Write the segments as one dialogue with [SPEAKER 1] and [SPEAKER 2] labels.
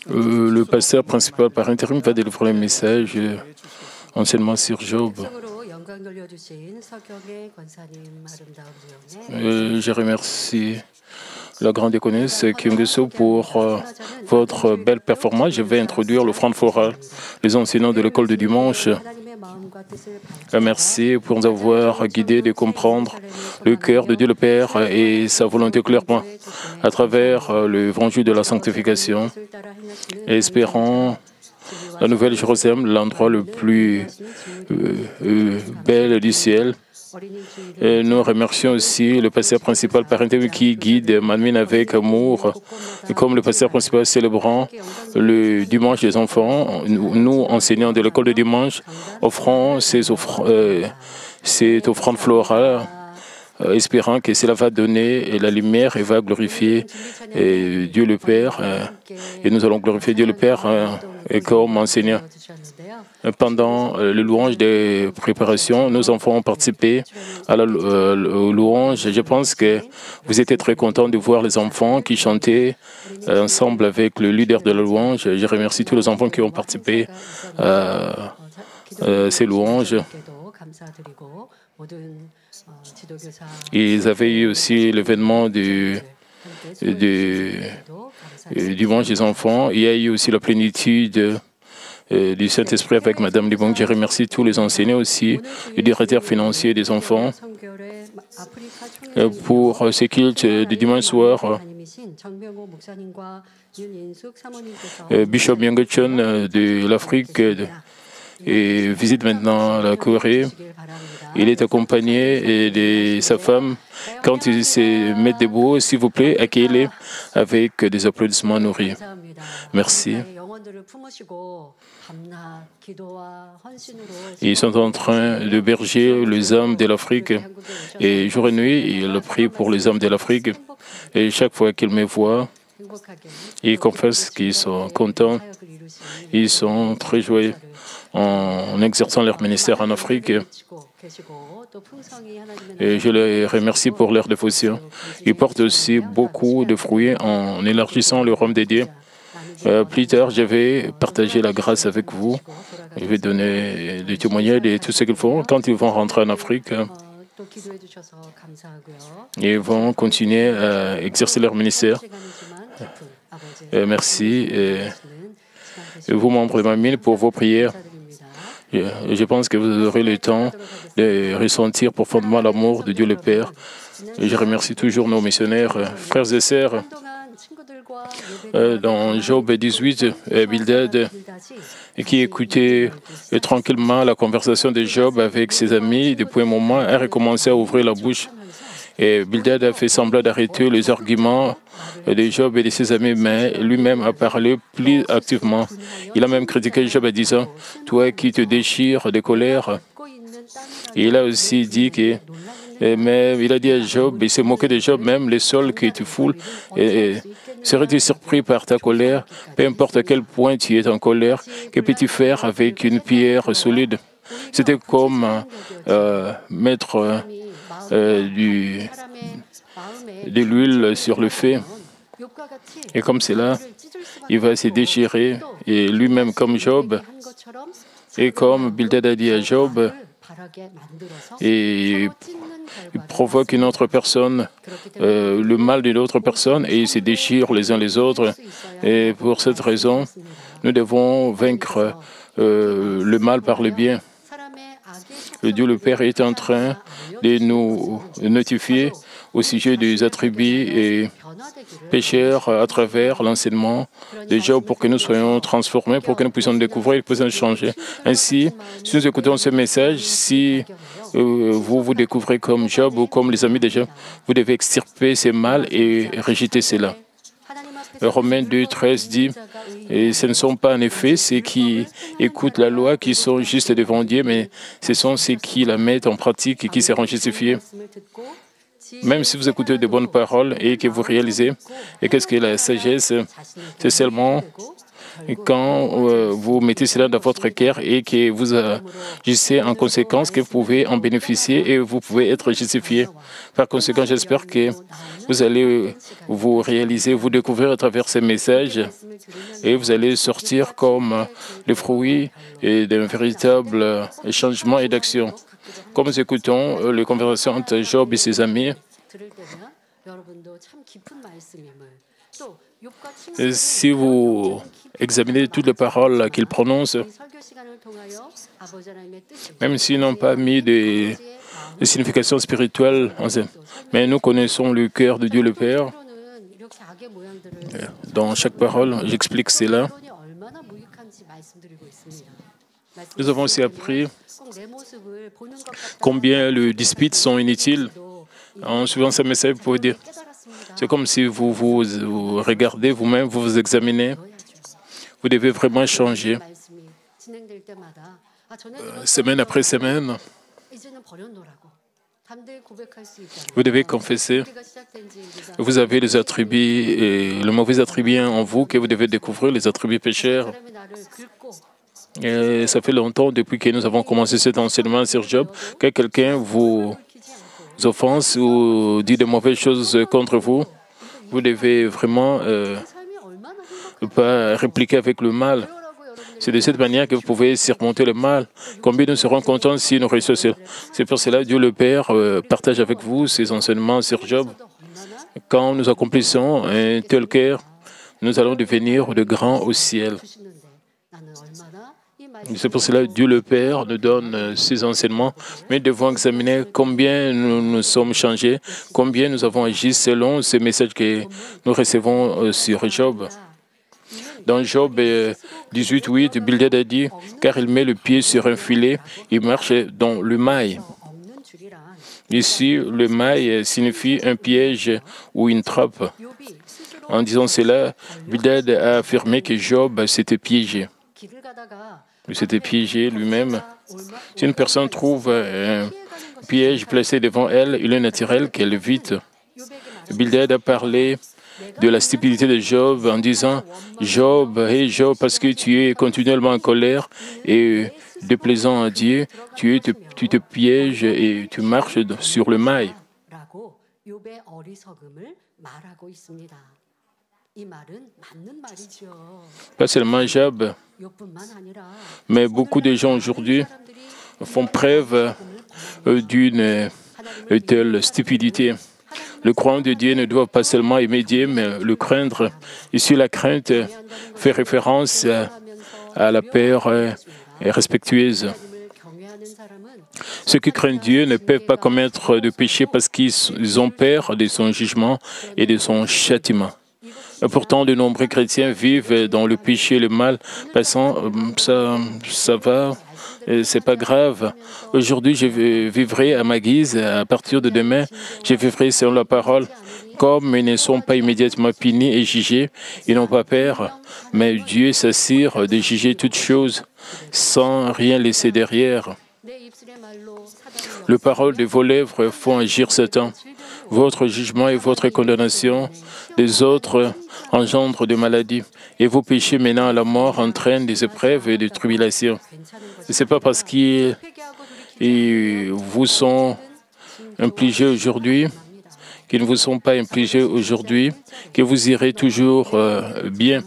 [SPEAKER 1] Le pasteur principal par intérim va délivrer le message enseignement sur Job. Je remercie la grande économiste Kyung-So pour votre belle performance. Je vais introduire l'offrande florale, les enseignants de l'école de dimanche. Merci pour nous avoir guidés de comprendre le cœur de Dieu le Père et sa volonté clairement à travers l'évangile de la sanctification. Et espérons la Nouvelle Jérusalem, l'endroit le plus bel du ciel. Et nous remercions aussi le pasteur principal par intérim qui guide Manmin avec amour. Et comme le pasteur principal célébrant le dimanche des enfants, nous, enseignants de l'école de dimanche, offrons cette offrande florale, espérant que cela va donner la lumière et va glorifier Dieu le Père. Et nous allons glorifier Dieu le Père et comme enseignant. Pendant le louange des préparations, nos enfants ont participé à la louange. Je pense que vous étiez très contents de voir les enfants qui chantaient ensemble avec le leader de la louange. Je remercie tous les enfants qui ont participé à ces louanges. Ils avaient eu aussi l'événement du dimanche des enfants. Il y a eu aussi la plénitude du Saint-Esprit avec Mme Libong. Je remercie tous les enseignants aussi, le directeur financier des enfants, pour ce culte du dimanche soir. Bishop Myung-Chun de l'Afrique et visite maintenant la Corée. Il est accompagné de sa femme. Quand il se met debout, s'il vous plaît, accueillez-les avec des applaudissements nourris. Merci. Ils sont en train de berger les hommes de l'Afrique. Et jour et nuit, il prie pour les hommes de l'Afrique. Et chaque fois qu'ils me voient, ils confessent qu'ils sont contents. Ils sont très joyeux en exerçant leur ministère en Afrique. Et je les remercie pour leur dévotion. Ils portent aussi beaucoup de fruits en élargissant le royaume de Dieu. Plus tard, je vais partager la grâce avec vous. Je vais donner des témoignages de tout ce qu'ils font. Quand ils vont rentrer en Afrique, ils vont continuer à exercer leur ministère. Merci. Et vous, membres de ma mine, pour vos prières. Je pense que vous aurez le temps de ressentir profondément l'amour de Dieu le Père. Et je remercie toujours nos missionnaires, frères et sœurs. Dans Job 18, Bildad, qui écoutait tranquillement la conversation de Job avec ses amis, depuis un moment, a recommencé à ouvrir la bouche. Et Bildad a fait semblant d'arrêter les arguments de Job et de ses amis, mais lui-même a parlé plus activement. Il a même critiqué Job en disant « Toi qui te déchires de colère ». Et il a aussi dit que, mais il a dit à Job, il s'est moqué de Job, même les sols que tu foules, serais-tu surpris par ta colère, peu importe à quel point tu es en colère, que peux-tu faire avec une pierre solide? C'était comme mettre de l'huile sur le feu. Et comme cela, il va se déchirer. Et lui-même, comme Job, et comme Bildad a dit à Job, et il provoque une autre personne, le mal d'une autre personne, et ils se déchirent les uns les autres. Et pour cette raison, nous devons vaincre le mal par le bien. Le Dieu le Père est en train de nous notifier au sujet des attributs et pécheurs à travers l'enseignement de Job pour que nous soyons transformés, pour que nous puissions découvrir et puissions changer. Ainsi, si nous écoutons ce message, si vous vous découvrez comme Job ou comme les amis de Job, vous devez extirper ces mal et rejeter cela. Romains 2, 13 dit, et ce ne sont pas en effet ceux qui écoutent la loi qui sont justes devant Dieu, mais ce sont ceux qui la mettent en pratique et qui seront justifiés. Même si vous écoutez de bonnes paroles et que vous réalisez, et qu'est-ce que la sagesse? C'est seulement quand vous mettez cela dans votre cœur et que vous agissez en conséquence que vous pouvez en bénéficier et vous pouvez être justifié. Par conséquent, j'espère que Vous allez vous réaliser, vous découvrir à travers ces messages et vous allez sortir comme les fruits d'un véritable changement et d'action. Comme nous écoutons les conversations entre Job et ses amis, si vous examinez toutes les paroles qu'ils prononcent, même s'ils n'ont pas mis de signification spirituelle, mais nous connaissons le cœur de Dieu le Père. Dans chaque parole, j'explique cela. Nous avons aussi appris combien les disputes sont inutiles. En suivant ce message, vous pouvez dire, c'est comme si vous regardez vous-même, vous vous examinez. Vous devez vraiment changer. Semaine après semaine, vous devez confesser. Vous avez les attributs et le mauvais attribut en vous que vous devez découvrir, les attributs pécheurs. Et ça fait longtemps depuis que nous avons commencé cet enseignement sur Job que quelqu'un vous offense ou dit de mauvaises choses contre vous. Vous devez vraiment pas répliquer avec le mal. C'est de cette manière que vous pouvez surmonter le mal. Combien nous serons contents si nous réussissons. C'est pour cela que Dieu le Père partage avec vous ses enseignements sur Job. Quand nous accomplissons un tel cœur, nous allons devenir de grands au ciel. C'est pour cela que Dieu le Père nous donne ces enseignements, mais nous devons examiner combien nous nous sommes changés, combien nous avons agi selon ces messages que nous recevons sur Job. Dans Job 18:8, Bildad a dit, car il met le pied sur un filet, il marche dans le mail. Ici, le mail signifie un piège ou une trappe. En disant cela, Bildad a affirmé que Job s'était piégé. Il s'était piégé lui-même. Si une personne trouve un piège placé devant elle, il est naturel qu'elle évite. Bildad a parlé de la stupidité de Job en disant « Job, hey Job, parce que tu es continuellement en colère et déplaisant à Dieu, tu te pièges et tu marches sur le mail. » Pas seulement Job, mais beaucoup de gens aujourd'hui font preuve d'une telle stupidité. Le croyant de Dieu ne doit pas seulement aimer Dieu, mais le craindre. Ici, la crainte fait référence à la peur respectueuse. Ceux qui craignent Dieu ne peuvent pas commettre de péché parce qu'ils ont peur de son jugement et de son châtiment. Pourtant, de nombreux chrétiens vivent dans le péché et le mal, pensant ça va, c'est pas grave. Aujourd'hui, je vivrai à ma guise. À partir de demain, je vivrai selon la parole. Comme ils ne sont pas immédiatement punis et jugés, ils n'ont pas peur. Mais Dieu s'assure de juger toutes choses sans rien laisser derrière. Les paroles de vos lèvres font agir Satan. Votre jugement et votre condamnation des autres engendrent des maladies. Et vos péchés menant à la mort entraînent des épreuves et des tribulations. Ce n'est pas parce qu'ils vous sont infligés aujourd'hui, qu'ils ne vous sont pas infligés aujourd'hui, que vous irez toujours bien.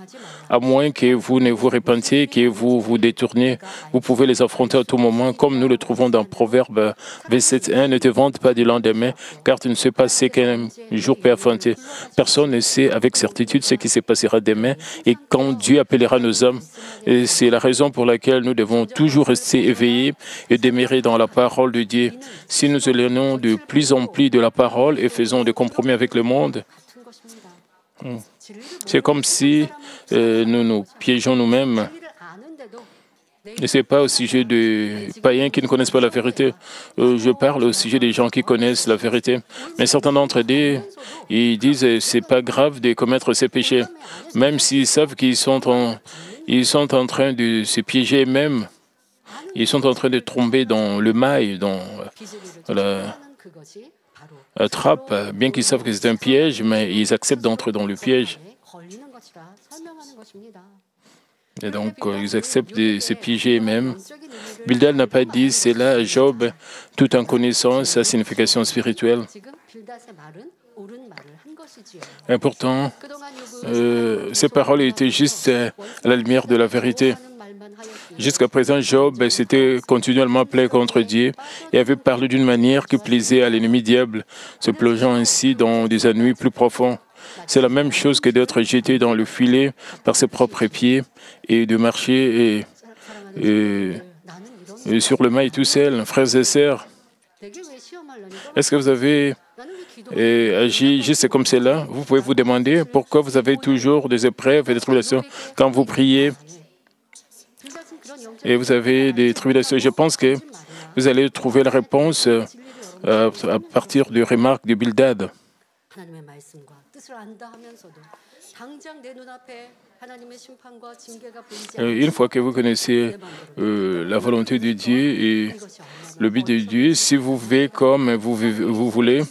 [SPEAKER 1] À moins que vous ne vous repentiez, que vous vous détourniez, vous pouvez les affronter à tout moment, comme nous le trouvons dans Proverbe 27:1. Ne te vante pas du lendemain, car tu ne sais pas ce qu'un jour peut affronter. Personne ne sait avec certitude ce qui se passera demain et quand Dieu appellera nos hommes. Et c'est la raison pour laquelle nous devons toujours rester éveillés et demeurer dans la parole de Dieu. Si nous éloignons de plus en plus de la parole et faisons des compromis avec le monde, c'est comme si nous nous piégeons nous-mêmes. Et ce n'est pas au sujet de païens qui ne connaissent pas la vérité. Je parle au sujet des gens qui connaissent la vérité. Mais certains d'entre eux, ils disent que ce n'est pas grave de commettre ces péchés. Même s'ils savent qu'ils sont en train de se piéger eux-mêmes. Ils sont en train de tomber dans le mail, dans la trappe, bien qu'ils savent que c'est un piège, mais ils acceptent d'entrer dans le piège. Et donc, ils acceptent de se piéger eux-mêmes. Bildad n'a pas dit cela à Job tout en connaissant sa signification spirituelle. Et pourtant, ces paroles étaient juste à la lumière de la vérité. Jusqu'à présent, Job s'était continuellement plaint contre Dieu et avait parlé d'une manière qui plaisait à l'ennemi diable, se plongeant ainsi dans des ennuis plus profonds. C'est la même chose que d'être jeté dans le filet par ses propres pieds et de marcher et sur le mail tout seul. Frères et sœurs, est-ce que vous avez agi juste comme cela? Vous pouvez vous demander pourquoi vous avez toujours des épreuves et des tribulations quand vous priez et vous avez des tribulations. Je pense que vous allez trouver la réponse à partir des remarques de Bildad. Une fois que vous connaissez la volonté de Dieu et le but de Dieu, si vous vivez comme vous voulez,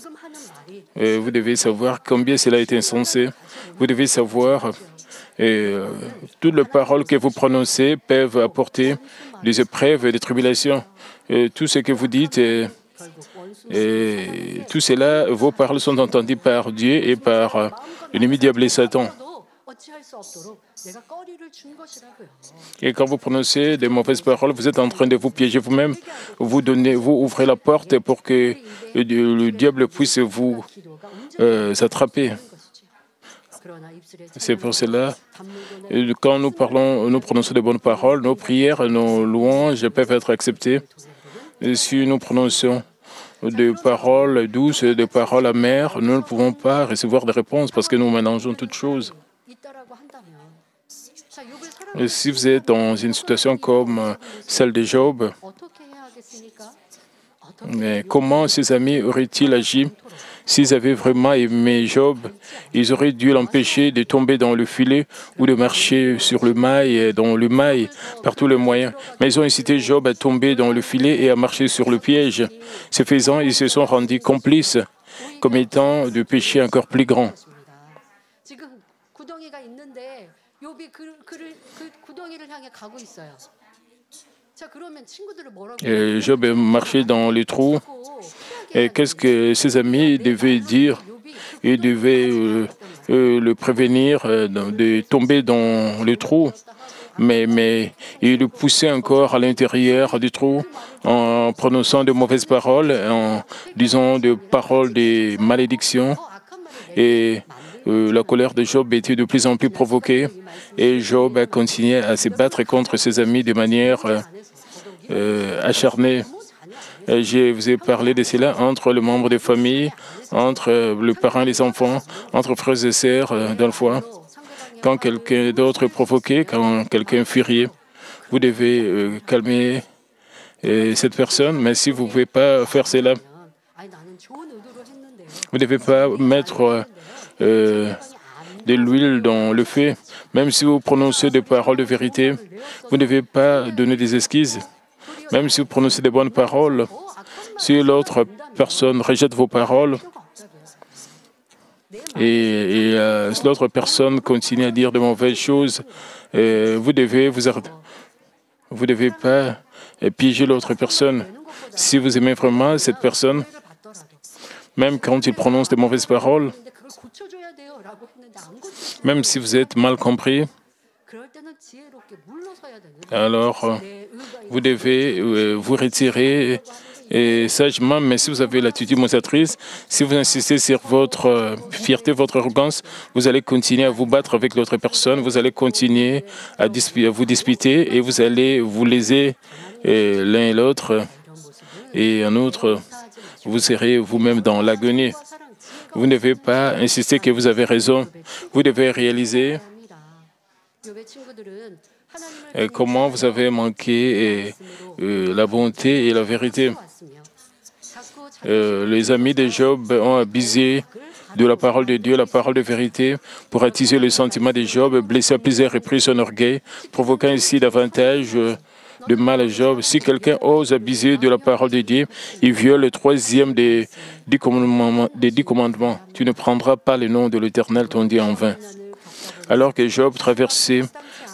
[SPEAKER 1] vous devez savoir combien cela est insensé. Vous devez savoir toutes les paroles que vous prononcez peuvent apporter des épreuves et des tribulations. Tout ce que vous dites, tout cela, vos paroles sont entendues par Dieu et par l'ennemi diable et Satan. Et quand vous prononcez des mauvaises paroles, vous êtes en train de vous piéger vous-même. Vous ouvrez la porte pour que le diable puisse vous attraper. C'est pour cela, quand nous prononçons de bonnes paroles, nos prières, nos louanges peuvent être acceptées. Et si nous prononçons des paroles douces, des paroles amères, nous ne pouvons pas recevoir de réponses parce que nous mélangeons toutes choses. Et si vous êtes dans une situation comme celle de Job, mais comment ses amis auraient-ils agi? S'ils avaient vraiment aimé Job, ils auraient dû l'empêcher de tomber dans le filet ou de marcher sur le mail, dans le mail, par tous les moyens. Mais ils ont incité Job à tomber dans le filet et à marcher sur le piège. Ce faisant, ils se sont rendus complices, commettant de péchés encore plus grands. Et Job marchait dans les trous. Et qu'est-ce que ses amis devaient dire? Ils devaient le prévenir de tomber dans le trou. Mais il le poussait encore à l'intérieur du trou en prononçant de mauvaises paroles, en disant des paroles de malédiction. Et la colère de Job était de plus en plus provoquée. Et Job a continué à se battre contre ses amis de manière acharnée. Je vous ai parlé de cela entre les membres des familles, entre les parents et les enfants, entre frères et sœurs dans la foi. Quand quelqu'un d'autre est provoqué, quand quelqu'un est furieux, vous devez calmer cette personne. Mais si vous ne pouvez pas faire cela, vous ne devez pas mettre de l'huile dans le feu. Même si vous prononcez des paroles de vérité, vous ne devez pas donner des excuses. Même si vous prononcez des bonnes paroles, si l'autre personne rejette vos paroles et si l'autre personne continue à dire de mauvaises choses, vous devez vous arrêter. Vous ne devez pas piéger l'autre personne. Si vous aimez vraiment cette personne, même quand il prononce de mauvaises paroles, même si vous êtes mal compris, alors vous devez vous retirer sagement, mais si vous avez l'attitude mosatrice, si vous insistez sur votre fierté, votre arrogance, vous allez continuer à vous battre avec l'autre personne, vous allez continuer à vous disputer et vous allez vous léser l'un et l'autre. Et en outre, vous serez vous-même dans l'agonie. Vous ne devez pas insister que vous avez raison. Vous devez réaliser comment vous avez manqué la bonté et la vérité. Les amis de Job ont abusé de la parole de Dieu, la parole de vérité, pour attiser le sentiment de Job, blesser à plusieurs reprises son orgueil, provoquant ainsi davantage de mal à Job. Si quelqu'un ose abuser de la parole de Dieu, il viole le troisième des 10 commandements. Tu ne prendras pas le nom de l'Éternel, ton Dieu, en vain. Alors que Job traversait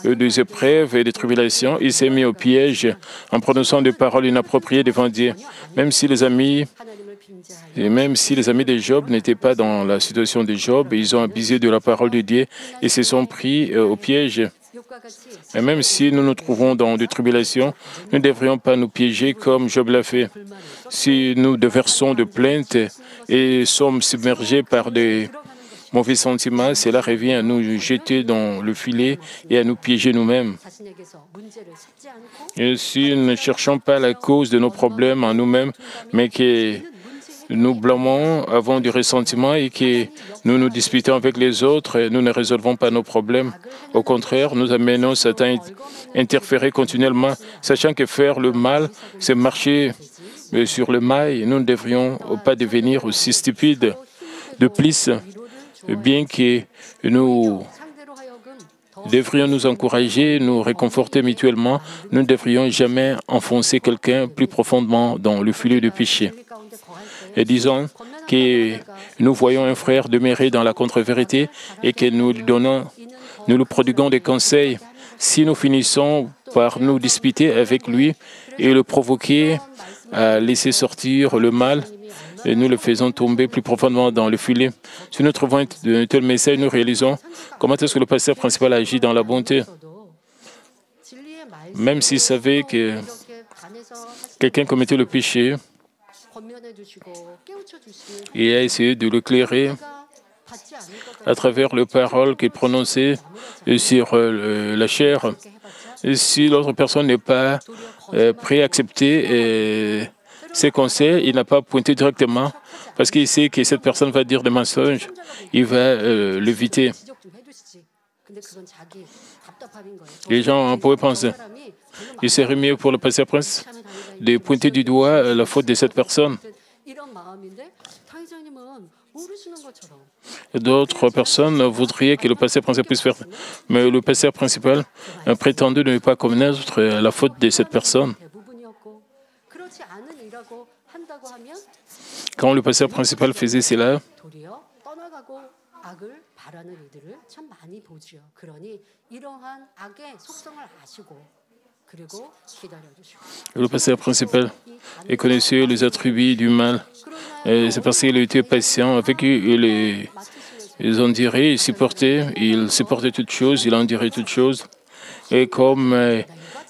[SPEAKER 1] des épreuves et des tribulations, il s'est mis au piège en prononçant des paroles inappropriées devant Dieu. Même si les amis Et même si les amis de Job n'étaient pas dans la situation de Job, ils ont abusé de la parole de Dieu et se sont pris au piège. Et même si nous nous trouvons dans des tribulations, nous ne devrions pas nous piéger comme Job l'a fait. Si nous déversons de plaintes et sommes submergés par des mauvais sentiments, cela revient à nous jeter dans le filet et à nous piéger nous-mêmes. Et si nous ne cherchons pas la cause de nos problèmes en nous-mêmes, mais que nous blâmons, avons du ressentiment et que nous nous disputons avec les autres, nous ne résolvons pas nos problèmes. Au contraire, nous amenons Satan à interférer continuellement, sachant que faire le mal, c'est marcher sur le mail. Nous ne devrions pas devenir aussi stupides. De plus, bien que nous devrions nous encourager, nous réconforter mutuellement, nous ne devrions jamais enfoncer quelqu'un plus profondément dans le filet du péché. Et disons que nous voyons un frère demeurer dans la contre-vérité et que nous lui prodiguons des conseils. Si nous finissons par nous disputer avec lui et le provoquer à laisser sortir le mal, et nous le faisons tomber plus profondément dans le filet. Si nous trouvons un tel message, nous réalisons comment est-ce que le pasteur principal agit dans la bonté. Même s'il savait que quelqu'un commettait le péché, il a essayé de l'éclairer à travers les paroles qu'il prononçait sur la chair. Et si l'autre personne n'est pas prête à accepter ses conseils, il n'a pas pointé directement parce qu'il sait que cette personne va dire des mensonges, il va l'éviter. Les gens pourraient penser, il serait mieux pour le pasteur prince de pointer du doigt la faute de cette personne. D'autres personnes voudraient que le pasteur principal puisse faire, mais le pasteur principal a prétendu ne pas connaître la faute de cette personne. Quand le pasteur principal faisait cela, le pasteur principal connaissait les attributs du mal. C'est parce qu'il était patient avec eux. Ils en diraient, il supportait toutes choses, il en dirait toutes choses. Et comme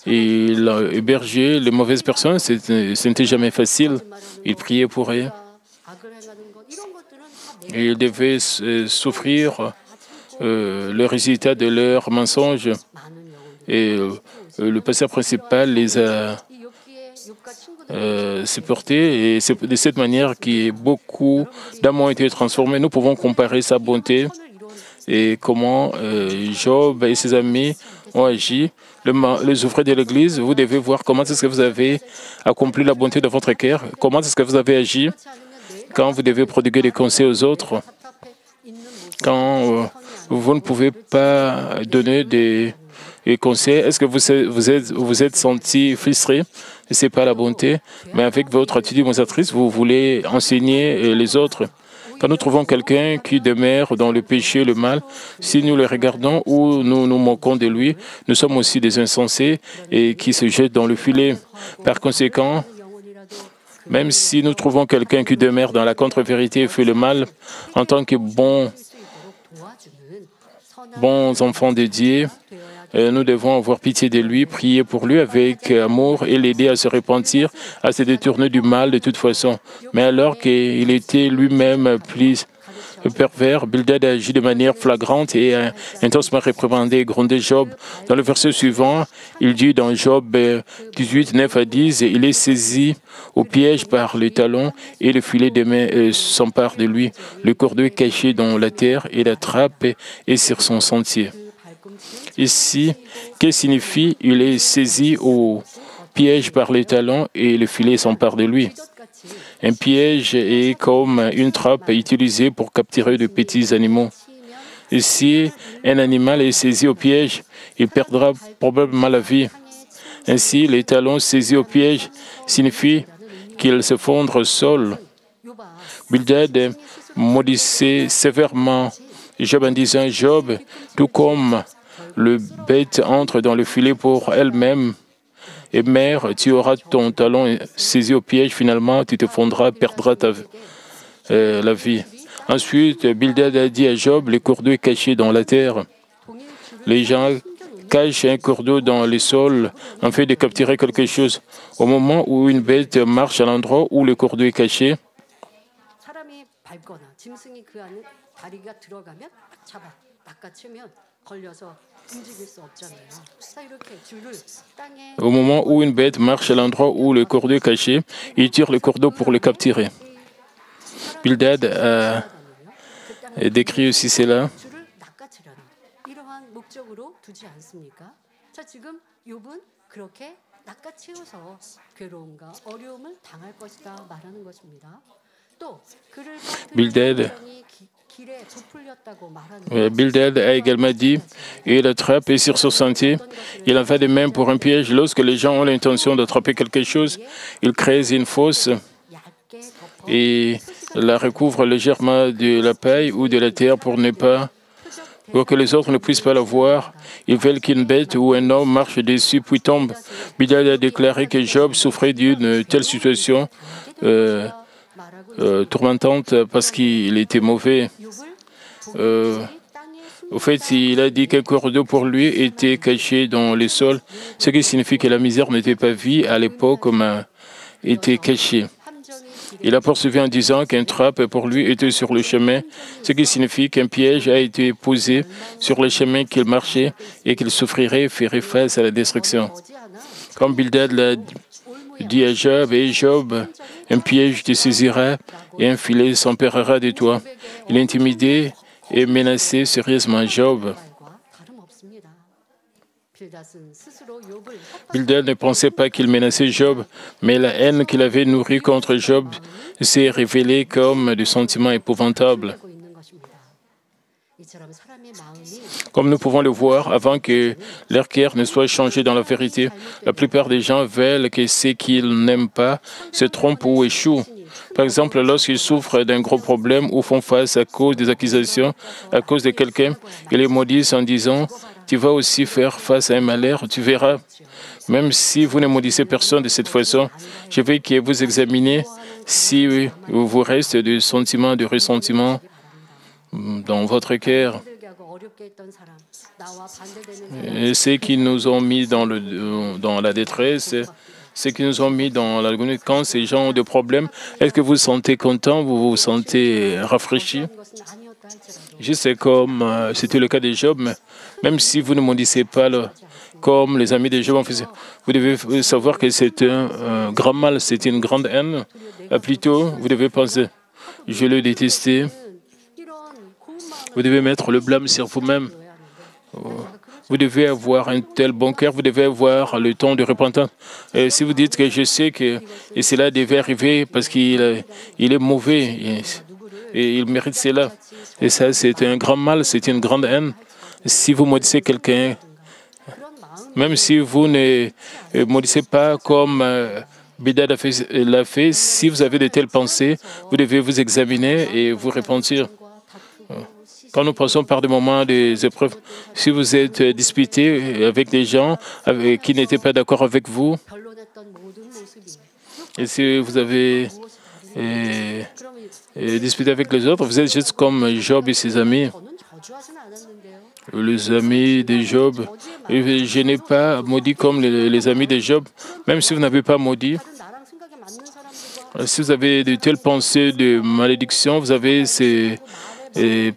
[SPEAKER 1] il hébergeait les mauvaises personnes, ce n'était jamais facile. Il priait pour eux. Et il devait souffrir le résultat de leurs mensonges. Et le pasteur principal les a supportés. Et c'est de cette manière que beaucoup d'âmes ont été transformées. Nous pouvons comparer sa bonté et comment Job et ses amis ont agi. Les ouvriers de l'Église, vous devez voir comment est-ce que vous avez accompli la bonté de votre cœur, comment est-ce que vous avez agi quand vous devez prodiguer des conseils aux autres, quand vous ne pouvez pas donner des conseils. Est-ce que vous êtes senti frustré? Ce n'est pas la bonté, mais avec votre attitude mosatrice, vous voulez enseigner les autres. Quand nous trouvons quelqu'un qui demeure dans le péché, le mal, si nous le regardons ou nous nous moquons de lui, nous sommes aussi des insensés et qui se jettent dans le filet. Par conséquent, même si nous trouvons quelqu'un qui demeure dans la contre-vérité et fait le mal, en tant que bons enfants de Dieu, nous devons avoir pitié de lui, prier pour lui avec amour et l'aider à se repentir, à se détourner du mal de toute façon. Mais alors qu'il était lui-même plus pervers, Bildad agit de manière flagrante et a intensément réprimandé et grondé Job. Dans le verset suivant, il dit dans Job 18, 9 à 10, il est saisi au piège par les talons et le filet des mains s'empare de lui. Le cordeau est caché dans la terre et la trappe est sur son sentier. Ici, que signifie il est saisi au piège par les talons et le filet s'empare de lui? Un piège est comme une trappe utilisée pour capturer de petits animaux. Et si un animal est saisi au piège, il perdra probablement la vie. Ainsi, les talons saisis au piège signifient qu'il se fondre au sol. Bildad maudissait sévèrement Job en disant, Job, tout comme le bête entre dans le filet pour elle-même, et mère, tu auras ton talon saisi au piège, finalement tu te fondras, perdras la vie. Ensuite, Bildad a dit à Job, le cours d'eau est caché dans la terre. Les gens cachent un cours d'eau dans les sols en fait de capturer quelque chose. Au moment où une bête marche à l'endroit où le cours d'eau est caché, au moment où une bête marche à l'endroit où le cours d'eau est caché, il tire le cours d'eau pour le capturer. Bildad a décrit aussi cela. Bildad a également dit, et la trappe est sur son sentier. Il en fait de même pour un piège. Lorsque les gens ont l'intention d'attraper quelque chose, ils créent une fosse et la recouvrent légèrement de la paille ou de la terre pour que les autres ne puissent pas la voir. Ils veulent qu'une bête ou un homme marche dessus puis tombe. Bildad a déclaré que Job souffrait d'une telle situation tourmentante parce qu'il était mauvais. Au fait, il a dit qu'un cours d'eau pour lui était caché dans les sols, ce qui signifie que la misère n'était pas vue à l'époque, mais était cachée. Il a poursuivi en disant qu'un trappe pour lui était sur le chemin, ce qui signifie qu'un piège a été posé sur le chemin qu'il marchait et qu'il souffrirait et ferait face à la destruction. Comme Bildad l'a dit à Job, et Job, un piège te saisira et un filet s'emparera de toi. Il intimidait et menaçait sérieusement Job. Bildad ne pensait pas qu'il menaçait Job, mais la haine qu'il avait nourrie contre Job s'est révélée comme des sentiments épouvantables. Comme nous pouvons le voir, avant que leur cœur ne soit changé dans la vérité, la plupart des gens veulent que ce qu'ils n'aiment pas se trompent ou échouent. Par exemple, lorsqu'ils souffrent d'un gros problème ou font face à cause des accusations, à cause de quelqu'un, ils les maudissent en disant « Tu vas aussi faire face à un malheur, tu verras. » Même si vous ne maudissez personne de cette façon, je veux que vous examiniez si vous reste des sentiments de ressentiment dans votre cœur. Et ceux qui nous ont mis dans la détresse, ceux qui nous ont mis dans l'agonie, quand ces gens ont des problèmes, est-ce que vous vous sentez content, vous vous sentez rafraîchi? Je sais comme c'était le cas de Job, mais même si vous ne maudissez pas comme les amis de Job en faisaient, vous devez savoir que c'est un grand mal, c'est une grande haine. Plutôt, vous devez penser, je le détestais. Vous devez mettre le blâme sur vous-même. Vous devez avoir un tel bon cœur, vous devez avoir le temps de repentance. Et si vous dites que je sais que cela devait arriver parce qu'il est mauvais et il mérite cela, et ça c'est un grand mal, c'est une grande haine. Si vous maudissez quelqu'un, même si vous ne maudissez pas comme Bildad l'a fait, si vous avez de telles pensées, vous devez vous examiner et vous repentir. Quand nous passons par des moments des épreuves, si vous êtes disputé avec des gens qui n'étaient pas d'accord avec vous, et si vous avez disputé avec les autres, vous êtes juste comme Job et ses amis. Les amis de Job, je n'ai pas maudit comme les amis de Job, même si vous n'avez pas maudit. Si vous avez de telles pensées de malédiction, vous avez ces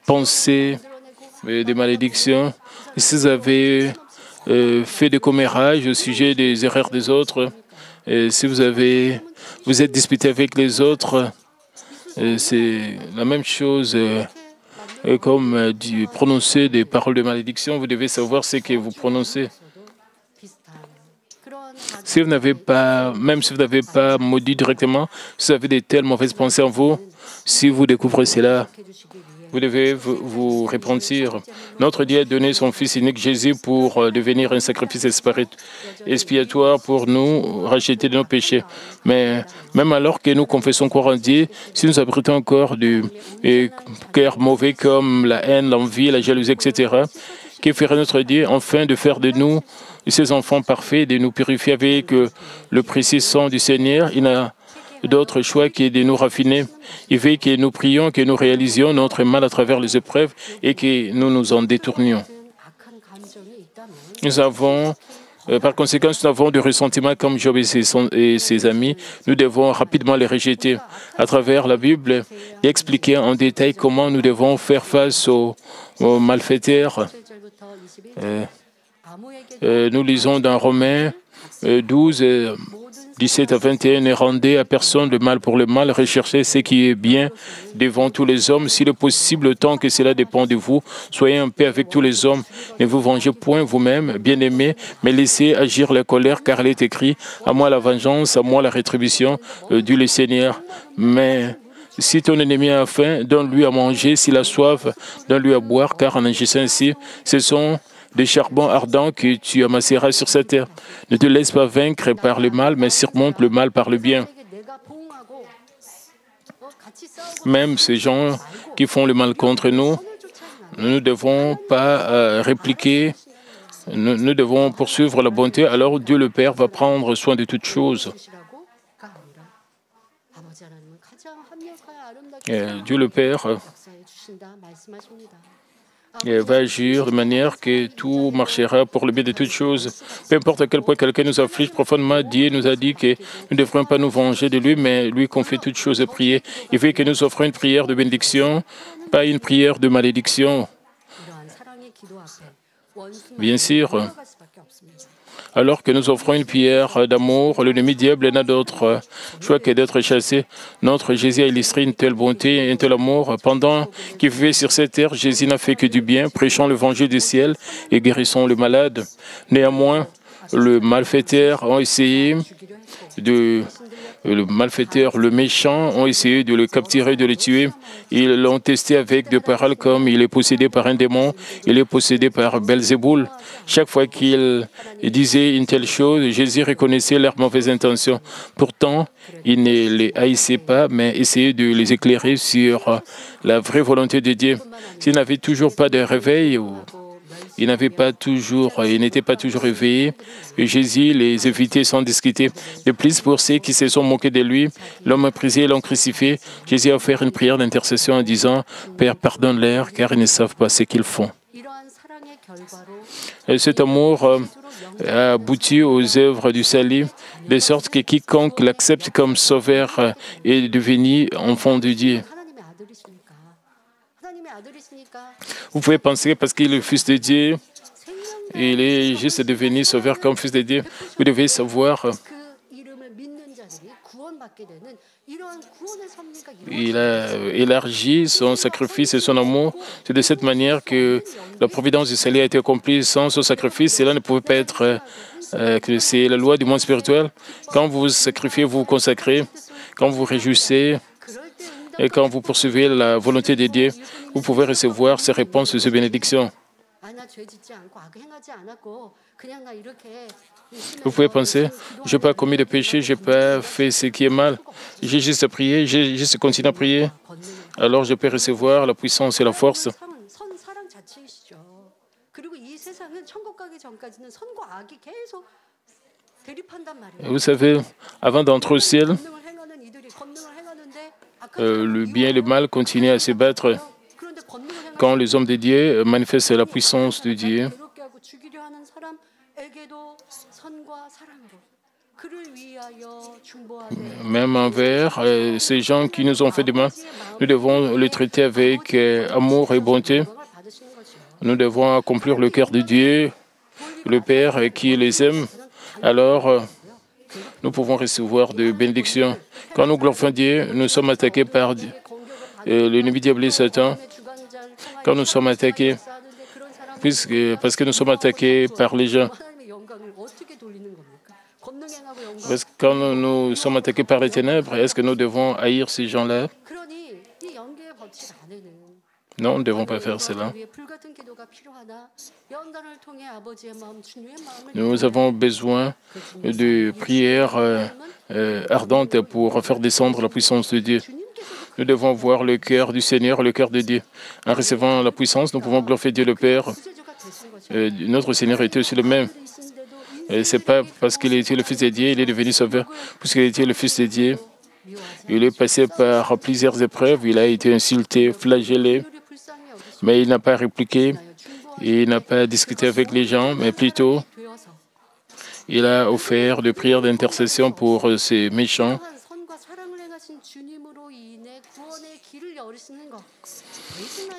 [SPEAKER 1] pensées de malédiction. Si vous avez fait des commérages au sujet des erreurs des autres, si vous êtes disputé avec les autres, c'est la même chose. Comme prononcer des paroles de malédiction, vous devez savoir ce que vous prononcez. Si vous n'avez pas, même si vous n'avez pas maudit directement, si vous avez de telles mauvaises pensées en vous, si vous découvrez cela, vous devez vous repentir. Notre Dieu a donné son Fils unique Jésus pour devenir un sacrifice expiatoire pour nous racheter de nos péchés. Mais même alors que nous confessons croire en Dieu, si nous abritons encore du cœur mauvais comme la haine, l'envie, la jalousie, etc., que ferait notre Dieu afin de faire de nous ses enfants parfaits, de nous purifier avec le précieux sang du Seigneur. Il n'a d'autre choix que de nous raffiner. Il veut que nous prions, que nous réalisions notre mal à travers les épreuves et que nous nous en détournions. Nous avons, par conséquent, nous avons du ressentiment comme Job et ses amis. Nous devons rapidement les rejeter. À travers la Bible, et expliquer en détail comment nous devons faire face aux malfaiteurs. Nous lisons dans Romains 12, 17 à 21, ne rendez à personne le mal pour le mal, recherchez ce qui est bien devant tous les hommes. S'il est possible, tant que cela dépend de vous, soyez en paix avec tous les hommes. Ne vous vengez point vous-même, bien-aimés, mais laissez agir la colère, car il est écrit, à moi la vengeance, à moi la rétribution, dit le Seigneur. Mais si ton ennemi a faim, donne-lui à manger. S'il a soif, donne-lui à boire, car en agissant ainsi, ce sont des charbons ardents que tu amasseras sur cette terre. Ne te laisse pas vaincre par le mal, mais surmonte le mal par le bien. Même ces gens qui font le mal contre nous, nous ne devons pas répliquer, nous devons poursuivre la bonté, alors Dieu le Père va prendre soin de toutes choses. Dieu le Père va agir de manière que tout marchera pour le bien de toutes choses. Peu importe à quel point quelqu'un nous afflige profondément, Dieu nous a dit que nous ne devrions pas nous venger de lui, mais lui confier toutes choses et prier. Il veut que nous offrions une prière de bénédiction, pas une prière de malédiction. Bien sûr, alors que nous offrons une prière d'amour, l'ennemi diable n'a d'autre choix que d'être chassé. Notre Jésus a illustré une telle bonté, un tel amour. Pendant qu'il vivait sur cette terre, Jésus n'a fait que du bien, prêchant l'évangile du ciel et guérissant le malade. Néanmoins, le malfaiteur ont essayé le méchant ont essayé de le capturer, de le tuer. Ils l'ont testé avec des paroles comme il est possédé par un démon, il est possédé par Belzéboul. Chaque fois qu'ils disaient une telle chose, Jésus reconnaissait leurs mauvaises intentions. Pourtant, il ne les haïssait pas, mais essayait de les éclairer sur la vraie volonté de Dieu. S'ils n'avaient toujours pas de réveil, il n'était pas toujours éveillé. Et Jésus les évitait sans discuter. De plus, pour ceux qui se sont moqués de lui, l'ont méprisé et l'ont crucifié, Jésus a offert une prière d'intercession en disant « Père, pardonne-leur, car ils ne savent pas ce qu'ils font. » Et cet amour a abouti aux œuvres du salut, de sorte que quiconque l'accepte comme sauveur est devenu enfant de Dieu. Vous pouvez penser parce qu'il est le Fils de Dieu, il est juste devenu sauveur comme Fils de Dieu. Vous devez savoir, il a élargi son sacrifice et son amour. C'est de cette manière que la providence du salut a été accomplie. Sans ce sacrifice, cela ne pouvait pas être que c'est la loi du monde spirituel. Quand vous vous sacrifiez, vous vous consacrez. Quand vous vous réjouissez, et quand vous poursuivez la volonté de Dieu, vous pouvez recevoir ces réponses et ces bénédictions. Vous pouvez penser, je n'ai pas commis de péché, je n'ai pas fait ce qui est mal. J'ai juste prié, j'ai juste continué à prier. Alors je peux recevoir la puissance et la force. Vous savez, avant d'entrer au ciel, le bien et le mal continuent à se battre. Quand les hommes de Dieu manifestent la puissance de Dieu, même envers ces gens qui nous ont fait du mal, nous devons les traiter avec amour et bonté. Nous devons accomplir le cœur de Dieu, le Père qui les aime. Alors, nous pouvons recevoir des bénédictions. Quand nous glorifions Dieu, nous sommes attaqués par l'ennemi diable et Satan. Quand nous sommes attaqués, parce que nous sommes attaqués par les gens. Parce que quand nous sommes attaqués par les ténèbres, est-ce que nous devons haïr ces gens-là? Non, nous ne devons pas faire cela. Nous avons besoin de prières ardentes pour faire descendre la puissance de Dieu. Nous devons voir le cœur du Seigneur, le cœur de Dieu. En recevant la puissance, nous pouvons glorifier Dieu le Père. Notre Seigneur était aussi le même. Ce n'est pas parce qu'il était le Fils de Dieu, il est devenu sauveur. Puisqu'il était le Fils de Dieu, il est passé par plusieurs épreuves, il a été insulté, flagellé, mais il n'a pas répliqué, il n'a pas discuté avec les gens, mais plutôt, il a offert des prières d'intercession pour ces méchants.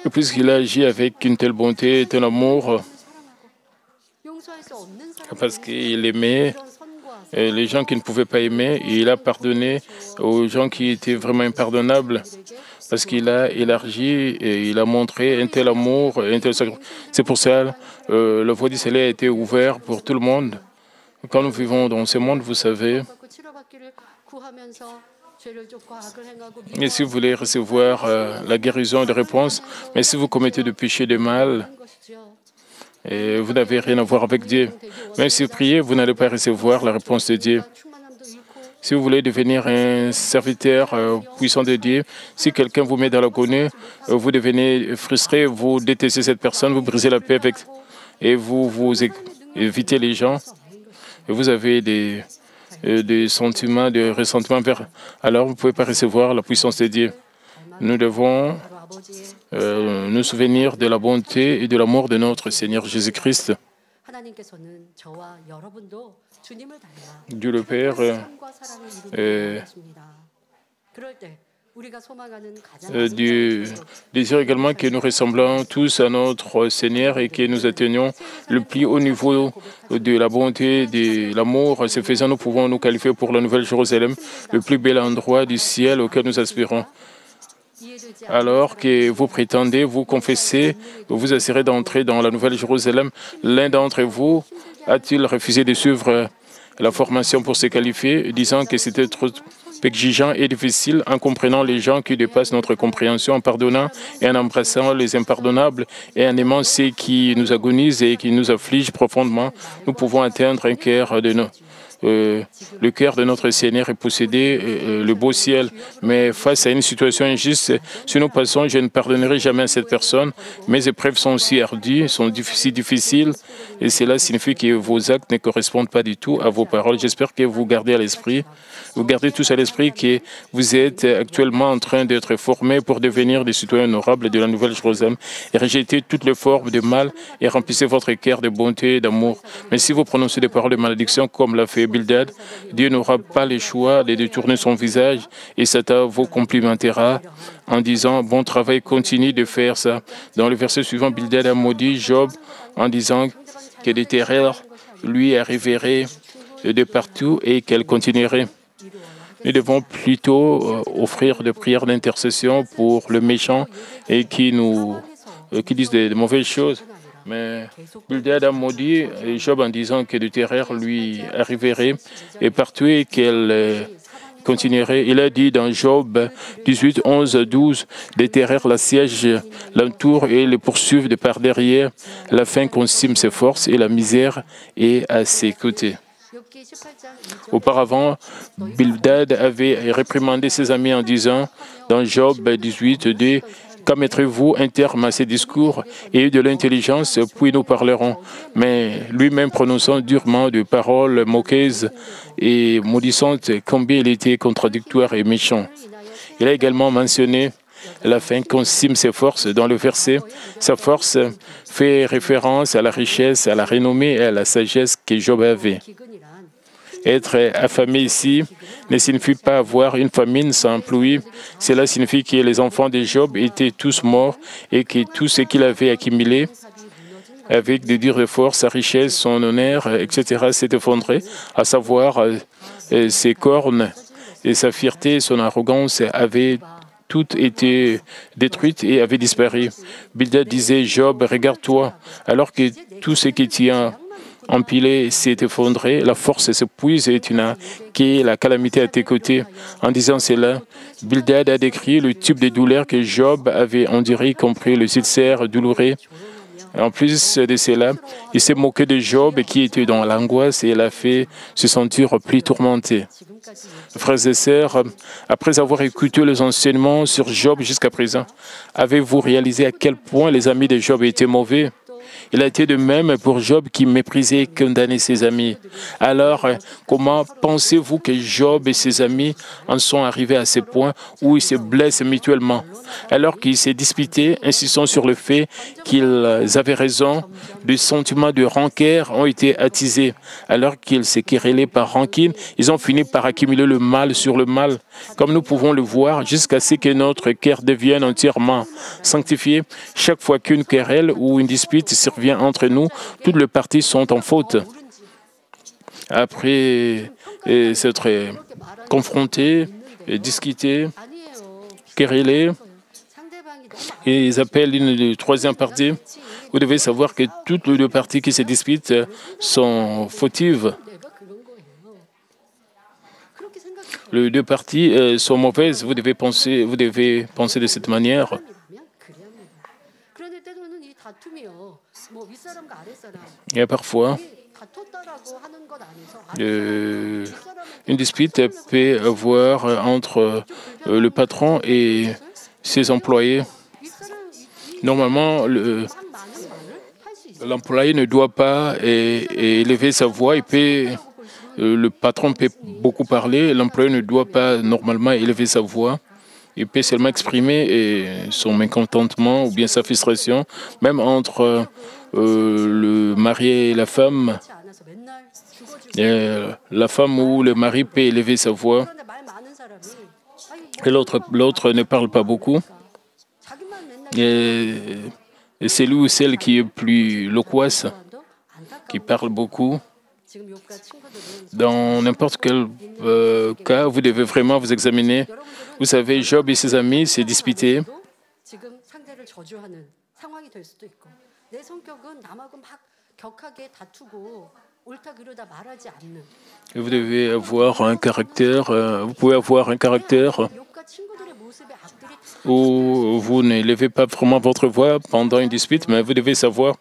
[SPEAKER 1] Et puisqu'il a agi avec une telle bonté, un tel amour, parce qu'il aimait les gens qui ne pouvaient pas aimer, et il a pardonné aux gens qui étaient vraiment impardonnables, parce qu'il a élargi et il a montré un tel amour, un tel sacrifice. C'est pour ça que la voie du ciel a été ouverte pour tout le monde. Quand nous vivons dans ce monde, vous savez, et si vous voulez recevoir la guérison et la réponse, mais si vous commettez du péché, de mal, et vous n'avez rien à voir avec Dieu, même si vous priez, vous n'allez pas recevoir la réponse de Dieu. Si vous voulez devenir un serviteur puissant de Dieu, si quelqu'un vous met dans l'agonie, vous devenez frustré, vous détestez cette personne, vous brisez la paix avec, et vous évitez les gens, et vous avez des sentiments de ressentiment vers. Alors, vous ne pouvez pas recevoir la puissance de Dieu. Nous devons nous souvenir de la bonté et de l'amour de notre Seigneur Jésus-Christ. Dieu le Père Dieu désire également que nous ressemblons tous à notre Seigneur et que nous atteignions le plus haut niveau de la bonté, de l'amour. Ce faisant, nous pouvons nous qualifier pour la Nouvelle Jérusalem, le plus bel endroit du ciel auquel nous aspirons. Alors que vous prétendez, vous confessez, vous essayerez d'entrer dans la Nouvelle Jérusalem, l'un d'entre vous a-t-il refusé de suivre la formation pour se qualifier, disant que c'était trop exigeant et difficile, en comprenant les gens qui dépassent notre compréhension, en pardonnant et en embrassant les impardonnables et en aimant ceux qui nous agonisent et qui nous affligent profondément, nous pouvons atteindre un cœur de le cœur de notre Seigneur et posséder le beau ciel. Mais face à une situation injuste, si nous passons, je ne pardonnerai jamais à cette personne. Mes épreuves sont si ardues, sont si difficiles, et cela signifie que vos actes ne correspondent pas du tout à vos paroles. J'espère que vous gardez à l'esprit, vous gardez tous à l'esprit que vous êtes actuellement en train d'être formés pour devenir des citoyens honorables de la Nouvelle Jérusalem et rejeter toutes les formes de mal et remplissez votre cœur de bonté et d'amour. Mais si vous prononcez des paroles de malédiction comme l'a fait Bildad, Dieu n'aura pas le choix de détourner son visage et Satan vous complimentera en disant « Bon travail, continue de faire ça ». Dans le verset suivant, Bildad a maudit Job en disant que des terreurs lui arriveraient de partout et qu'elle continuerait. Nous devons plutôt offrir des prières d'intercession pour le méchant et qui disent de mauvaises choses. Mais Bildad a maudit Job en disant que des terreurs lui arriveraient et partout et qu'elle continuerait. Il a dit dans Job 18, 11, 12, des terreurs l'assiègent, l'entourent et les poursuivent de par derrière. La faim consume ses forces et la misère est à ses côtés. Auparavant, Bildad avait réprimandé ses amis en disant, dans Job 18, 2, « Quand mettrez-vous un terme à ces discours et de l'intelligence, puis nous parlerons. » Mais lui-même prononçant durement de paroles moqueuses et maudissantes, combien il était contradictoire et méchant. Il a également mentionné la faim consume ses forces dans le verset. Sa force fait référence à la richesse, à la renommée et à la sagesse que Job avait. Être affamé ici ne signifie pas avoir une famine sans pluie. Cela signifie que les enfants de Job étaient tous morts et que tout ce qu'il avait accumulé, avec des dires de force, sa richesse, son honneur, etc., s'est effondré, à savoir ses cornes et sa fierté, son arrogance avaient toutes été détruites et avaient disparu. Bildad disait, Job, regarde-toi, alors que tout ce qui tient empilé s'est effondré, la force s'épuise et tu n'as que la calamité à tes côtés. En disant cela, Bildad a décrit le type de douleur que Job avait enduré, y compris le ulcère douloureux. En plus de cela, il s'est moqué de Job qui était dans l'angoisse et l'a fait se sentir plus tourmenté. Frères et sœurs, après avoir écouté les enseignements sur Job jusqu'à présent, avez-vous réalisé à quel point les amis de Job étaient mauvais? Il a été de même pour Job qui méprisait et condamnait ses amis. Alors, comment pensez-vous que Job et ses amis en sont arrivés à ce point où ils se blessent mutuellement? Alors qu'ils s'est disputés, insistant sur le fait qu'ils avaient raison, des sentiments de rancœur ont été attisés. Alors qu'ils se querellaient par rancune, ils ont fini par accumuler le mal sur le mal, comme nous pouvons le voir, jusqu'à ce que notre cœur devienne entièrement sanctifié. Chaque fois qu'une querelle ou une dispute survient entre nous, toutes les parties sont en faute. Après s'être confrontés, discutés, querellés, et ils appellent une troisième partie. Vous devez savoir que toutes les deux parties qui se disputent sont fautives. Les deux parties sont mauvaises. Vous devez penser de cette manière. Et parfois, une dispute peut avoir entre le patron et ses employés. Normalement, l'employé ne doit pas élever sa voix. Le patron peut beaucoup parler. L'employé ne doit pas normalement élever sa voix. Il peut seulement exprimer son mécontentement ou bien sa frustration, même entre le mari et la femme. La femme ou le mari peut élever sa voix et l'autre ne parle pas beaucoup. Et c'est lui ou celle qui est plus loquace, qui parle beaucoup. Dans n'importe quel cas, vous devez vraiment vous examiner. Vous savez, Job et ses amis s'est disputé. Vous devez avoir un caractère, vous pouvez avoir un caractère où vous n'élevez pas vraiment votre voix pendant une dispute, mais vous devez savoir.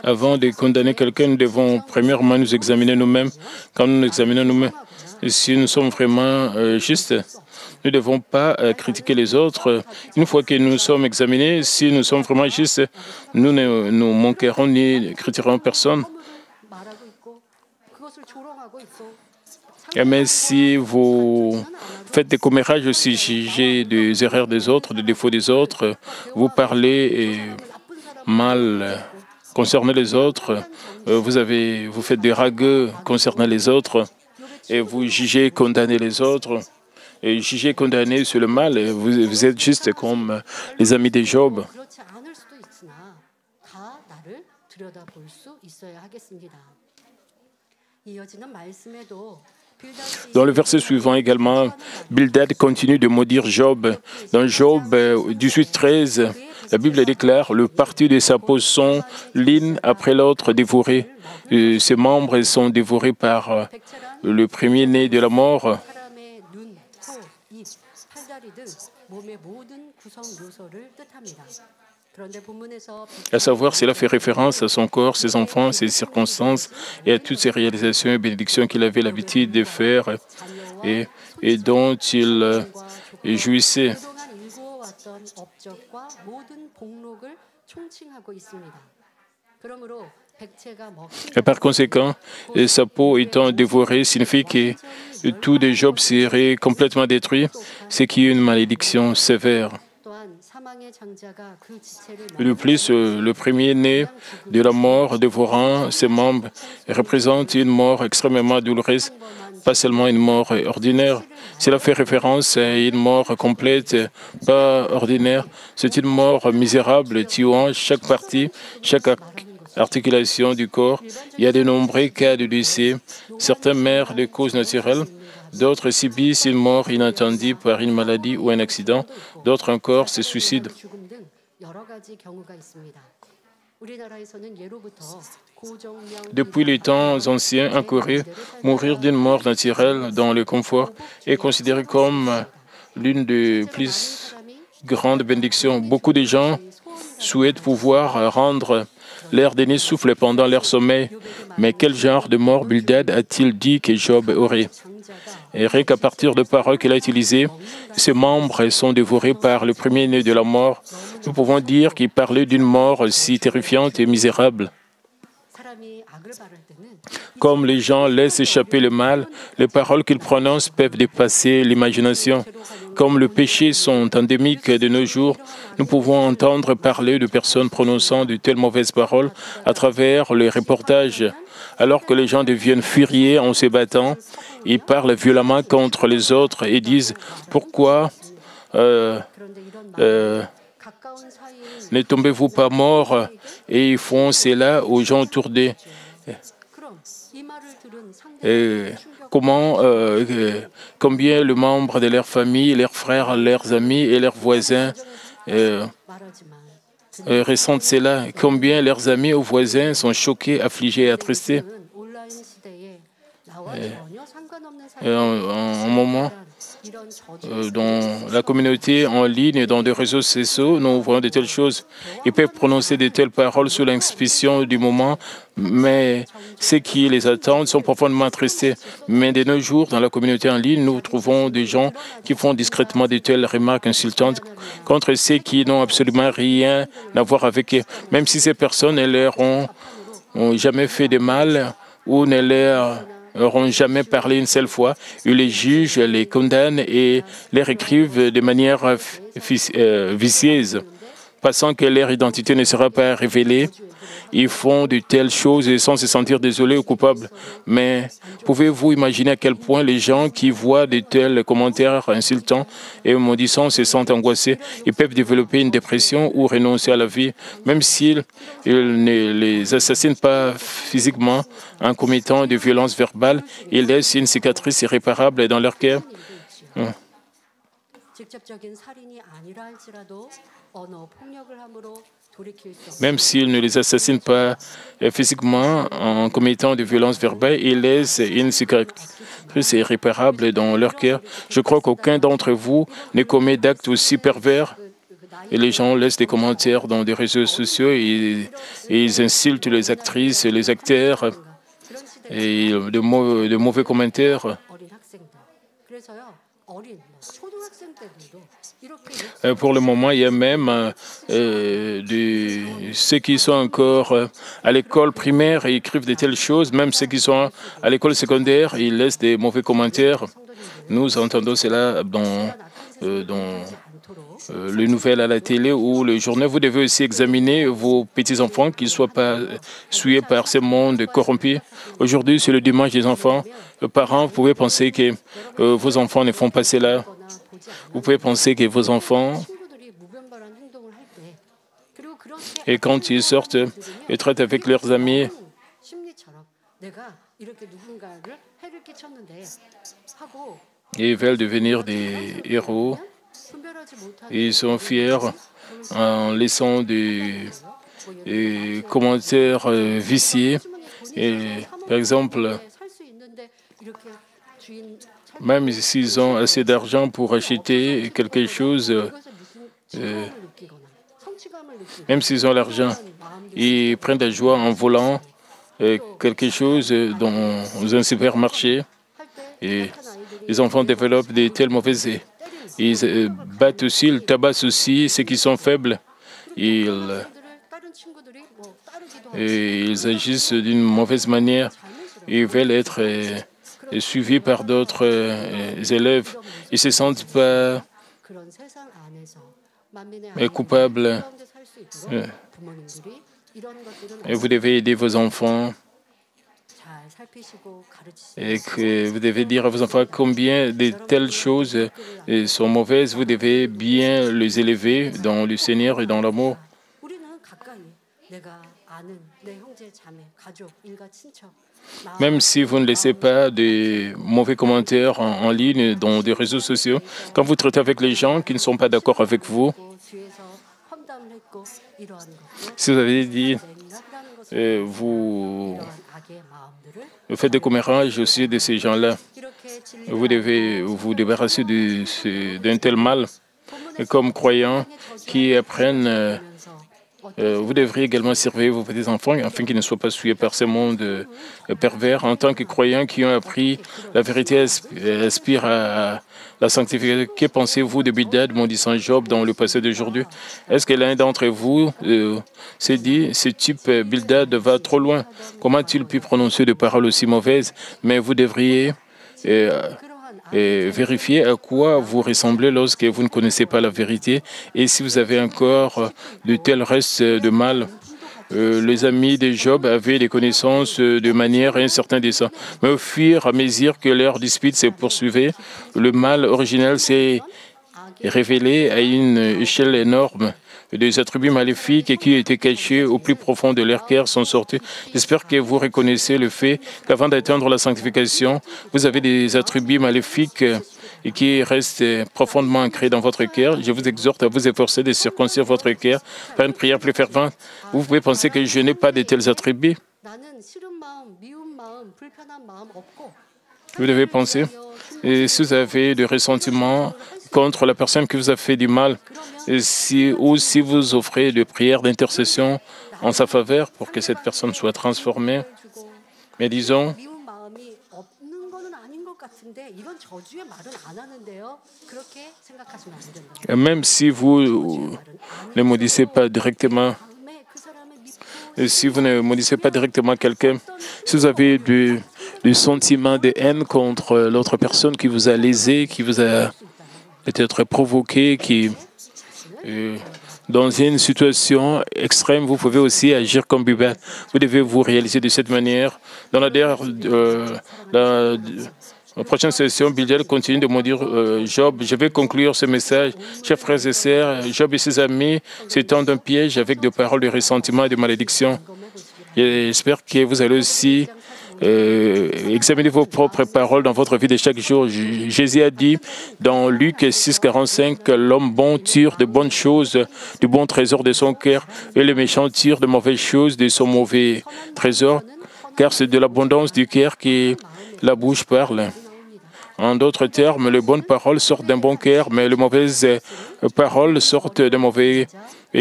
[SPEAKER 1] Avant de condamner quelqu'un, nous devons premièrement nous examiner nous-mêmes. Quand nous nous examinons nous-mêmes, si nous sommes vraiment justes, nous ne devons pas critiquer les autres. Une fois que nous sommes examinés, si nous sommes vraiment justes, nous ne nous manquerons ni critiquerons personne. Mais si vous faites des commérages au sujet des erreurs des autres, des défauts des autres, vous parlez mal concernant les autres, vous faites des ragots concernant les autres, et vous jugez, condamnez les autres, et jugez, condamnez sur le mal, et vous êtes juste comme les amis de Job. Dans le verset suivant également, Bildad continue de maudire Job. Dans Job 18:13, la Bible déclare « Le parti de sa peau sont l'une après l'autre dévorés. Ses membres sont dévorés par le premier-né de la mort. » À savoir, cela fait référence à son corps, ses enfants, ses circonstances et à toutes ses réalisations et bénédictions qu'il avait l'habitude de faire et dont il jouissait. Et par conséquent, sa peau étant dévorée signifie que tout de Job serait complètement détruit, ce qui est une malédiction sévère. De plus, le premier-né de la mort dévorant ses membres représente une mort extrêmement douloureuse, pas seulement une mort ordinaire. Cela fait référence à une mort complète, pas ordinaire. C'est une mort misérable, tuant chaque partie, chaque articulation du corps. Il y a de nombreux cas de décès. Certains meurent de causes naturelles. D'autres subissent une mort inattendue par une maladie ou un accident. D'autres encore se suicident. Depuis les temps anciens, en Corée, mourir d'une mort naturelle dans le confort est considéré comme l'une des plus grandes bénédictions. Beaucoup de gens souhaitent pouvoir rendre leur dernier souffle pendant leur sommeil. Mais quel genre de mort Bildad a-t-il dit que Job aurait? Et rien qu'à partir de paroles qu'il a utilisées, ses membres sont dévorés par le premier-né de la mort. Nous pouvons dire qu'il parlait d'une mort si terrifiante et misérable. Comme les gens laissent échapper le mal, les paroles qu'ils prononcent peuvent dépasser l'imagination. Comme le péché sont endémiques de nos jours, nous pouvons entendre parler de personnes prononçant de telles mauvaises paroles à travers les reportages. Alors que les gens deviennent furieux en se battant, ils parlent violemment contre les autres et disent « Pourquoi ne tombez-vous pas morts ?» Et ils font cela aux gens autour d'eux. Combien le membre de leur famille, leurs frères, leurs amis et leurs voisins ressentent cela. Combien leurs amis ou voisins sont choqués, affligés et attristés. Un moment, dans la communauté en ligne, dans des réseaux sociaux, nous voyons de telles choses. Ils peuvent prononcer de telles paroles sous l'inspiration du moment, mais ceux qui les attendent sont profondément attristés. Mais de nos jours, dans la communauté en ligne, nous trouvons des gens qui font discrètement de telles remarques insultantes contre ceux qui n'ont absolument rien à voir avec eux. Même si ces personnes ne leur ont jamais fait de mal ou ne leur n'auront jamais parlé une seule fois. Ils les jugent, les condamnent et les écrivent de manière vicieuse. Passant que leur identité ne sera pas révélée, ils font de telles choses sans se sentir désolés ou coupables. Mais pouvez-vous imaginer à quel point les gens qui voient de tels commentaires insultants et maudissants se sentent angoissés? Ils peuvent développer une dépression ou renoncer à la vie, même s'ils ne les assassinent pas physiquement en commettant des violences verbales. Ils laissent une cicatrice irréparable dans leur cœur. Même s'ils ne les assassinent pas physiquement en commettant des violences verbales, ils laissent une cicatrice irréparable dans leur cœur. Je crois qu'aucun d'entre vous ne commet d'actes aussi pervers. Et les gens laissent des commentaires dans des réseaux sociaux et ils insultent les actrices, les acteurs et de mauvais commentaires. Pour le moment, il y a même ceux qui sont encore à l'école primaire et écrivent de telles choses, même ceux qui sont à l'école secondaire, ils laissent des mauvais commentaires. Nous entendons cela dans les nouvelles à la télé ou le journal. Vous devez aussi examiner vos petits-enfants, qu'ils ne soient pas souillés par ce monde corrompu. Aujourd'hui, c'est le dimanche des enfants. Parents, vous pouvez penser que vos enfants ne font pas cela. Vous pouvez penser que vos enfants, et quand ils sortent, ils traitent avec leurs amis. Ils veulent devenir des héros. Ils sont fiers en laissant des commentaires viciés. Et, par exemple, même s'ils ont assez d'argent pour acheter quelque chose, même s'ils ont l'argent, ils prennent de la joie en volant quelque chose dans un supermarché. Et les enfants développent de telles mauvaises... Ils battent aussi, ils tabassent aussi ceux qui sont faibles. Ils agissent d'une mauvaise manière. Ils veulent être suivis par d'autres élèves. Ils ne se sentent pas coupables. Et vous devez aider vos enfants. Et que vous devez dire à vos enfants combien de telles choses sont mauvaises. Vous devez bien les élever dans le Seigneur et dans l'amour. Même si vous ne laissez pas de mauvais commentaires en ligne, dans des réseaux sociaux, quand vous traitez avec les gens qui ne sont pas d'accord avec vous, si vous avez dit, vous faites des commérages aussi de ces gens-là, vous devez vous débarrasser d'un tel mal, comme croyants qui apprennent Vous devriez également surveiller vos petits-enfants afin qu'ils ne soient pas souillés par ce monde pervers. En tant que croyants qui ont appris la vérité, aspirent à la sanctification. Que pensez-vous de Bildad, maudissant Job dans le passé d'aujourd'hui? Est-ce que l'un d'entre vous s'est dit, ce type Bildad va trop loin? Comment a-t-il pu prononcer des paroles aussi mauvaises? Mais vous devriez et vérifiez à quoi vous ressemblez lorsque vous ne connaissez pas la vérité et si vous avez encore de tels restes de mal. Les amis de Job avaient des connaissances de manière et un certain dessein. Mais au fur et à mesure que leur dispute se poursuivait, le mal originel s'est révélé à une échelle énorme. Des attributs maléfiques qui étaient cachés au plus profond de leur cœur sont sortis. J'espère que vous reconnaissez le fait qu'avant d'atteindre la sanctification, vous avez des attributs maléfiques et qui restent profondément ancrés dans votre cœur. Je vous exhorte à vous efforcer de circoncire votre cœur par une prière plus fervente. Vous pouvez penser que je n'ai pas de tels attributs. Vous devez penser, et si vous avez du ressentiment contre la personne qui vous a fait du mal, ou si vous offrez des prières d'intercession en sa faveur pour que cette personne soit transformée, mais disons, même si vous ne maudissez pas directement, si vous ne maudissez pas directement quelqu'un, si vous avez du sentiment de haine contre l'autre personne qui vous a lésé, qui vous a peut-être provoqué, qui dans une situation extrême, vous pouvez aussi agir comme Bildad. Vous devez vous réaliser de cette manière. Dans la prochaine session, Bildad continue de maudire Job. Je vais conclure ce message. Chers frères et sœurs, Job et ses amis se tendent un piège avec des paroles de ressentiment et de malédiction. J'espère que vous allez aussi examinez vos propres paroles dans votre vie de chaque jour. Jésus a dit dans Luc 6,45 que l'homme bon tire de bonnes choses du bon trésor de son cœur et le méchant tire de mauvaises choses de son mauvais trésor, car c'est de l'abondance du cœur que la bouche parle. En d'autres termes, les bonnes paroles sortent d'un bon cœur, mais les mauvaises paroles sortent d'un mauvais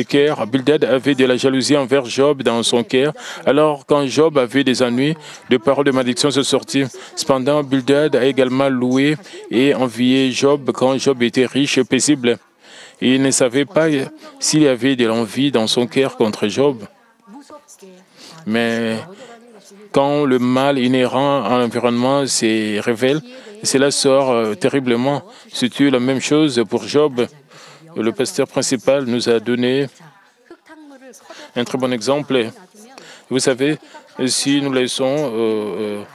[SPEAKER 1] cœur. Bildad avait de la jalousie envers Job dans son cœur. Alors, quand Job avait des ennuis, des paroles de malédiction se sortirent. Cependant, Bildad a également loué et envié Job quand Job était riche et paisible. Il ne savait pas s'il y avait de l'envie dans son cœur contre Job. Mais quand le mal inhérent à l'environnement se révèle, cela sort terriblement. C'est la même chose pour Job. Le pasteur principal nous a donné un très bon exemple. Vous savez, si nous laissons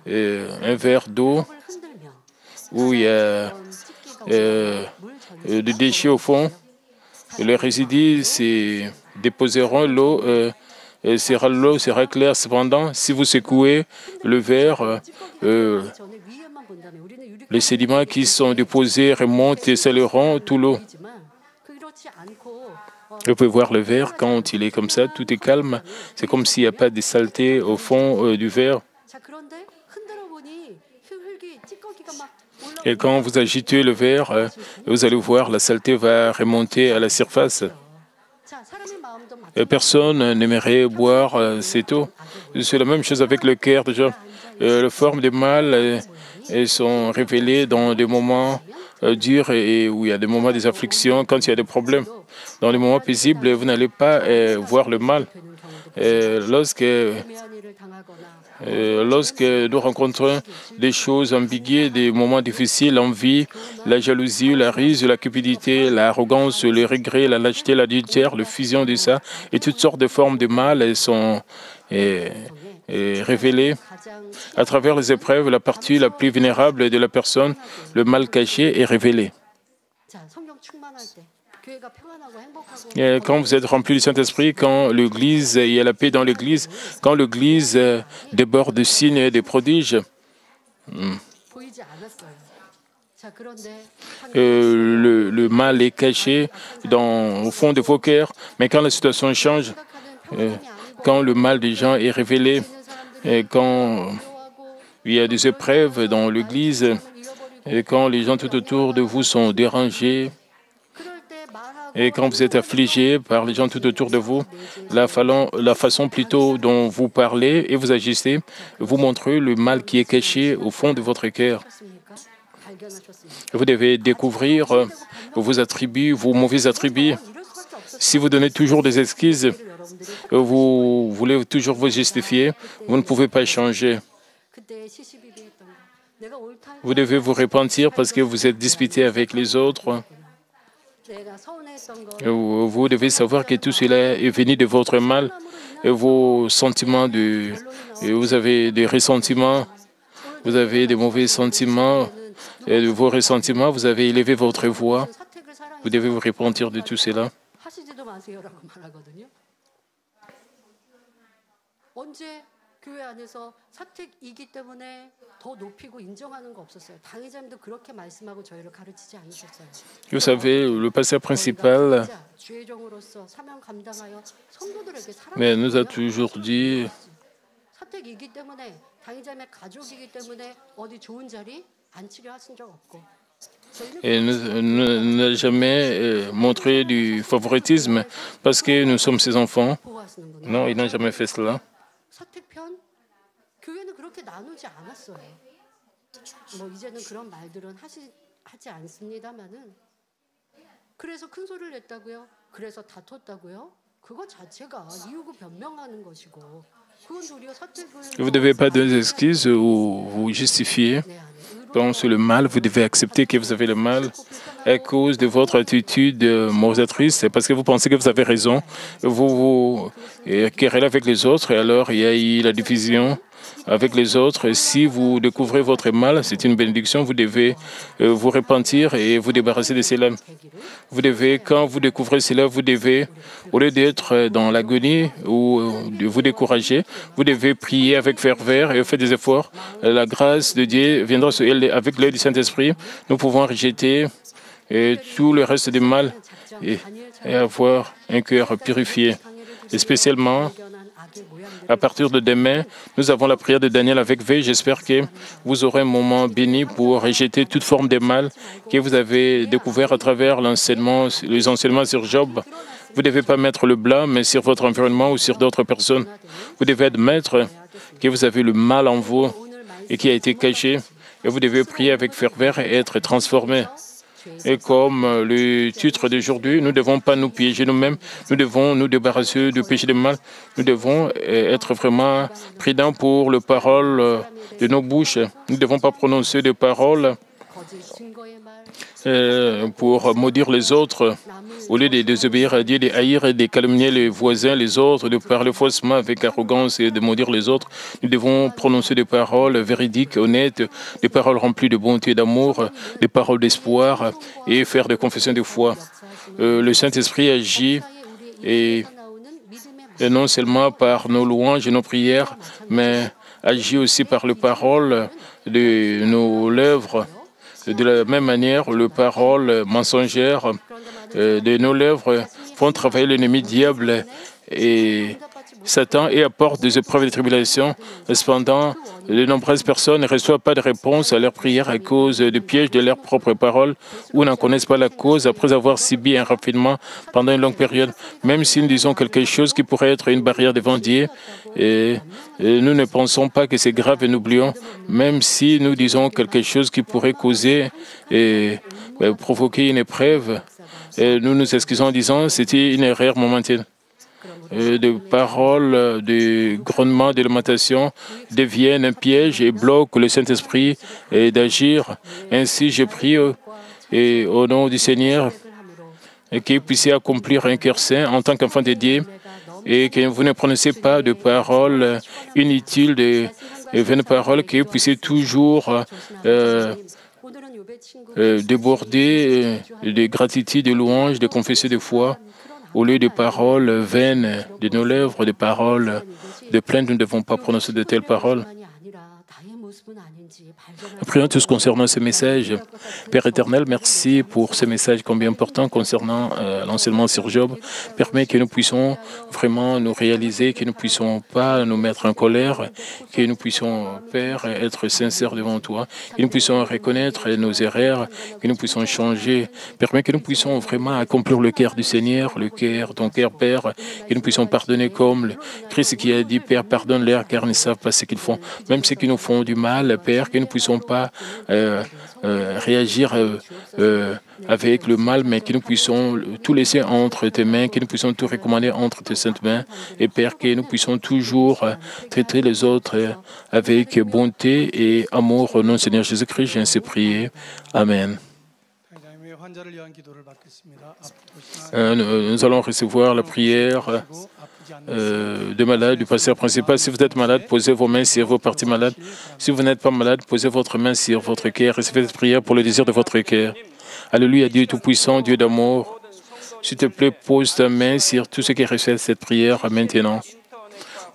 [SPEAKER 1] un verre d'eau où il y a des déchets au fond, les résidus se déposeront, l'eau sera claire. Cependant, si vous secouez le verre, les sédiments qui sont déposés remontent et scelleront tout l'eau. Vous pouvez voir le verre quand il est comme ça, tout est calme. C'est comme s'il n'y a pas de saleté au fond du verre. Et quand vous agitez le verre, vous allez voir, la saleté va remonter à la surface. Personne n'aimerait boire cette eau. C'est la même chose avec le cœur déjà. Les formes de mal sont révélées dans des moments durs et où il y a des moments des afflictions, quand il y a des problèmes. Dans les moments paisibles, vous n'allez pas voir le mal. Lorsque nous rencontrons des choses ambiguës, des moments difficiles, l'envie, la jalousie, la ruse, la cupidité, l'arrogance, le regret, la lâcheté, l'adultère, la fusion de ça, et toutes sortes de formes de mal sont révélées à travers les épreuves. La partie la plus vulnérable de la personne, le mal caché, est révélé. Et quand vous êtes rempli du Saint-Esprit, quand l'Église, il y a la paix dans l'Église, quand l'Église déborde de signes et de prodiges, le mal est caché au fond de vos cœurs. Mais quand la situation change, quand le mal des gens est révélé, et quand il y a des épreuves dans l'Église, et quand les gens tout autour de vous sont dérangés, Et quand vous êtes affligé par les gens tout autour de vous, la façon plutôt dont vous parlez et vous agissez vous montre le mal qui est caché au fond de votre cœur. Vous devez découvrir vos attributs, vos mauvais attributs. Si vous donnez toujours des excuses, vous voulez toujours vous justifier, vous ne pouvez pas changer. Vous devez vous repentir parce que vous êtes disputé avec les autres. Vous devez savoir que tout cela est venu de votre mal. Et vos sentiments, vous avez des ressentiments, vous avez des mauvais sentiments. Et de vos ressentiments, vous avez élevé votre voix. Vous devez vous repentir de tout cela. Vous savez, le pasteur principal mais nous a toujours dit et n'a jamais montré du favoritisme parce que nous sommes ses enfants. Non, il n'a jamais fait cela. Vous ne devez pas donner des excuses ou vous justifier. Donc, le mal, vous devez accepter que vous avez le mal à cause de votre attitude moralisatrice. C'est parce que vous pensez que vous avez raison. Vous querellez avec les autres et alors il y a eu la division avec les autres. Et si vous découvrez votre mal, c'est une bénédiction. Vous devez vous repentir et vous débarrasser de cela. Vous devez, quand vous découvrez cela, vous devez, au lieu d'être dans l'agonie ou de vous décourager, vous devez prier avec ferveur et faire des efforts. La grâce de Dieu viendra sur elle avec l'aide du Saint-Esprit. Nous pouvons rejeter tout le reste du mal et avoir un cœur purifié. Et spécialement, à partir de demain, nous avons la prière de Daniel avec V. J'espère que vous aurez un moment béni pour rejeter toute forme de mal que vous avez découvert à travers les enseignements sur Job. Vous ne devez pas mettre le blâme sur votre environnement ou sur d'autres personnes. Vous devez admettre que vous avez le mal en vous et qui a été caché. Et vous devez prier avec ferveur et être transformé. Et comme le titre d'aujourd'hui, nous ne devons pas nous piéger nous-mêmes, nous devons nous débarrasser du péché du mal. Nous devons être vraiment prudents pour les paroles de nos bouches. Nous ne devons pas prononcer des paroles pour maudire les autres, au lieu de désobéir à Dieu, de haïr et de calomnier les voisins, les autres, de parler faussement avec arrogance et de maudire les autres. Nous devons prononcer des paroles véridiques, honnêtes, des paroles remplies de bonté et d'amour, des paroles d'espoir et faire des confessions de foi. Le Saint-Esprit agit et non seulement par nos louanges et nos prières, mais agit aussi par les paroles de nos lèvres. De la même manière, les paroles mensongères de nos lèvres font travailler l'ennemi diable et Satan et apportent des épreuves et des tribulations. Cependant, de nombreuses personnes ne reçoivent pas de réponse à leurs prières à cause du piège de leurs propres paroles ou n'en connaissent pas la cause après avoir subi un raffinement pendant une longue période. Même si nous disons quelque chose qui pourrait être une barrière devant Dieu, et nous ne pensons pas que c'est grave et nous oublions. Même si nous disons quelque chose qui pourrait causer et provoquer une épreuve, nous nous excusons en disant que c'était une erreur momentanée. De paroles, de grondements, de lamentations deviennent un piège et bloquent le Saint-Esprit d'agir. Ainsi, je prie et au nom du Seigneur qu'il puisse accomplir un cœur saint en tant qu'enfant de Dieu et que vous ne prononcez pas de paroles inutiles, de vaines paroles, que vous puissiez toujours déborder de gratitude, de louanges, de confession de foi. Au lieu de paroles vaines de nos lèvres, de paroles de plainte, nous ne devons pas prononcer de telles paroles. Prions tous concernant ce message. Père éternel, merci pour ce message combien important concernant l'enseignement sur Job. Permets que nous puissions vraiment nous réaliser, que nous ne puissions pas nous mettre en colère, que nous puissions, Père, être sincères devant toi, que nous puissions reconnaître nos erreurs, que nous puissions changer. Permets que nous puissions vraiment accomplir le cœur du Seigneur, le cœur, ton cœur, Père, que nous puissions pardonner comme le Christ qui a dit, Père, pardonne-leur car ils ne savent pas ce qu'ils font. Même ceux qui nous font du mal, Père, que nous ne puissions pas réagir avec le mal, mais que nous puissions tout laisser entre tes mains, que nous puissions tout recommander entre tes saintes mains. Et Père, que nous puissions toujours traiter les autres avec bonté et amour au nom du Seigneur Jésus-Christ. J'ai ainsi prié. Amen. Nous allons recevoir la prière de malade du pasteur principal. Si vous êtes malade, posez vos mains sur vos parties malades. Si vous n'êtes pas malade, posez votre main sur votre cœur. Recevez cette prière pour le désir de votre cœur. Alléluia, Dieu Tout-Puissant, Dieu d'amour. S'il te plaît, pose ta main sur tout ce qui reçoit cette prière maintenant.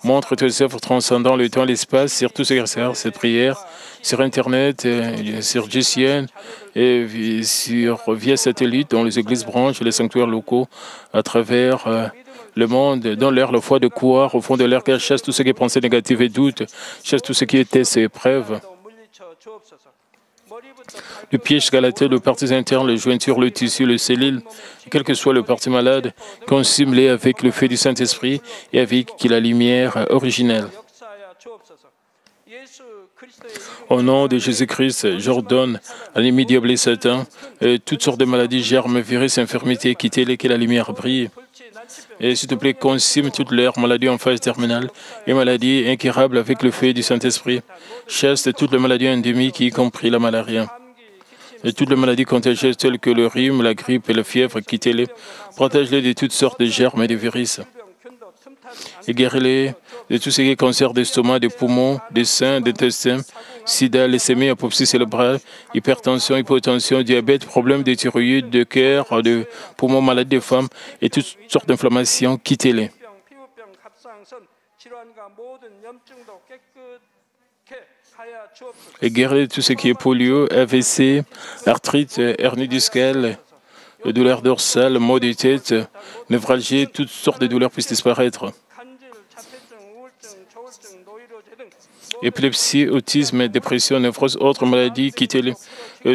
[SPEAKER 1] Montre tes œuvres transcendant le temps et l'espace sur tout ce qui reçoit cette prière, sur Internet, sur GCN, et via satellite, dans les églises branches, les sanctuaires locaux, à travers le monde, dans l'air, la foi de croire, au fond de l'air, qu'elle chasse tout ce qui est pensée négative et doute, chasse tout ce qui était ses épreuves. Le pied jusqu'à la tête, le partie interne, les jointures, le tissu, le cellule, quel que soit le parti malade, consume-les avec le feu du Saint-Esprit et avec la lumière originelle. Au nom de Jésus-Christ, j'ordonne à l'ennemi diable et Satan, toutes sortes de maladies, germes, virus, infirmités, quittez-les, que la lumière brille. Et s'il te plaît, consume toutes leurs maladies en phase terminale et maladies incurables avec le feu du Saint-Esprit. Chasse toutes les maladies endémiques, y compris la malaria. Et toutes les maladies contagieuses telles que le rhume, la grippe et la fièvre, quittez-les. Protège-les de toutes sortes de germes et de virus. Et guéris-les de tout ce qui est cancer d'estomac, des poumons, des seins, des intestins, sida, leucémie, apoplexie cérébrale, hypertension, hypotension, diabète, problèmes de thyroïde, de cœur, de poumons, maladies des femmes et toutes sortes d'inflammations, quittez-les. Et guérir tout ce qui est polio, AVC, arthrite, hernie discale, douleurs dorsales, maux de tête, névralgie, toutes sortes de douleurs puissent disparaître. Épilepsie, autisme, dépression, névrose, autres maladies, quittez-les.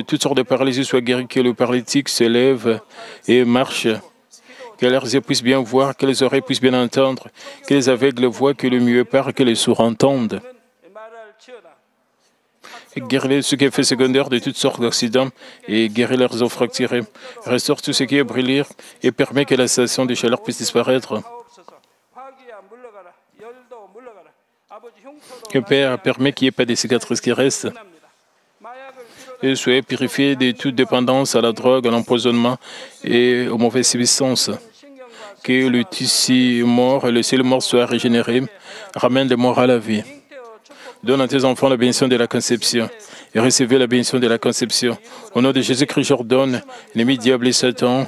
[SPEAKER 1] Toutes sortes de paralysies soient guéries, que le paralytique se lève et marche. Que leurs yeux puissent bien voir, que les oreilles puissent bien entendre, que les aveugles voient, que le muet parle, que les sourds entendent. Et guérir ce qui est fait secondaire de toutes sortes d'accidents et guérir leurs os fracturés. Restaure tout ce qui est brûlé et permet que la sensation de chaleur puisse disparaître. Que Père permet qu'il n'y ait pas de cicatrices qui restent. Et soyez purifiés de toute dépendance à la drogue, à l'empoisonnement et aux mauvaises substances. Que le tissu mort et le ciel mort soient régénérés. Ramène les morts à la vie. Donne à tes enfants la bénédiction de la conception et recevez la bénédiction de la conception. Au nom de Jésus-Christ, j'ordonne l'ennemi diable et Satan,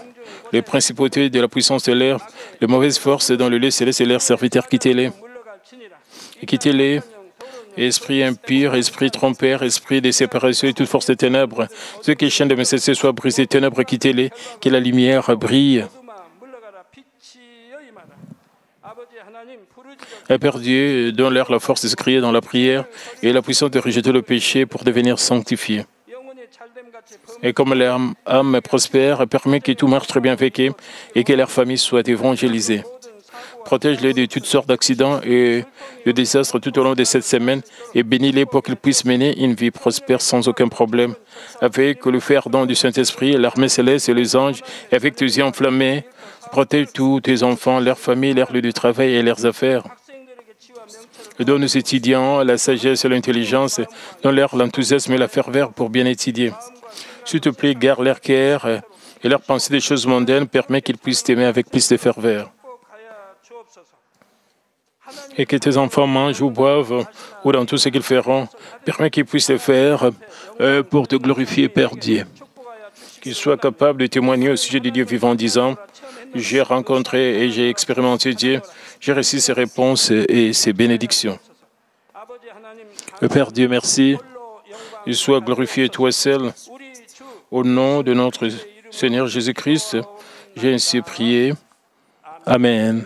[SPEAKER 1] les principautés de la puissance de l'air, les mauvaises forces dans le lieu céleste et l'air serviteur, quittez-les. Et quittez-les. Esprit impur, esprit trompeur, esprit de séparation et toute force des ténèbres. Ceux qui chaînent de mes cessés soient brisés, ténèbres, quittez-les, que la lumière brille. Et Père Dieu, donne-leur la force de se crier dans la prière et la puissance de rejeter le péché pour devenir sanctifiés. Et comme leur âme prospère, permet que tout marche très bien avec eux et que leur famille soit évangélisée. Protège-les de toutes sortes d'accidents et de désastres tout au long de cette semaine et bénis-les pour qu'ils puissent mener une vie prospère sans aucun problème. Avec le fer ardent du Saint-Esprit, l'armée céleste et les anges, et avec tes yeux enflammés, protège tous tes enfants, leurs familles, leurs lieux de travail et leurs affaires. Donne aux étudiants la sagesse et l'intelligence, donne-leur l'enthousiasme et la ferveur pour bien étudier. S'il te plaît, garde leur cœur et leur pensée des choses mondaines, permet qu'ils puissent t'aimer avec plus de ferveur. Et que tes enfants mangent ou boivent, ou dans tout ce qu'ils feront, permet qu'ils puissent le faire pour te glorifier, Père Dieu. Qu'ils soient capables de témoigner au sujet de Dieu vivant en disant, j'ai rencontré et j'ai expérimenté Dieu, j'ai reçu ses réponses et ses bénédictions. Père Dieu, merci Il soit glorifié toi seul. Au nom de notre Seigneur Jésus-Christ, j'ai ainsi prié. Amen.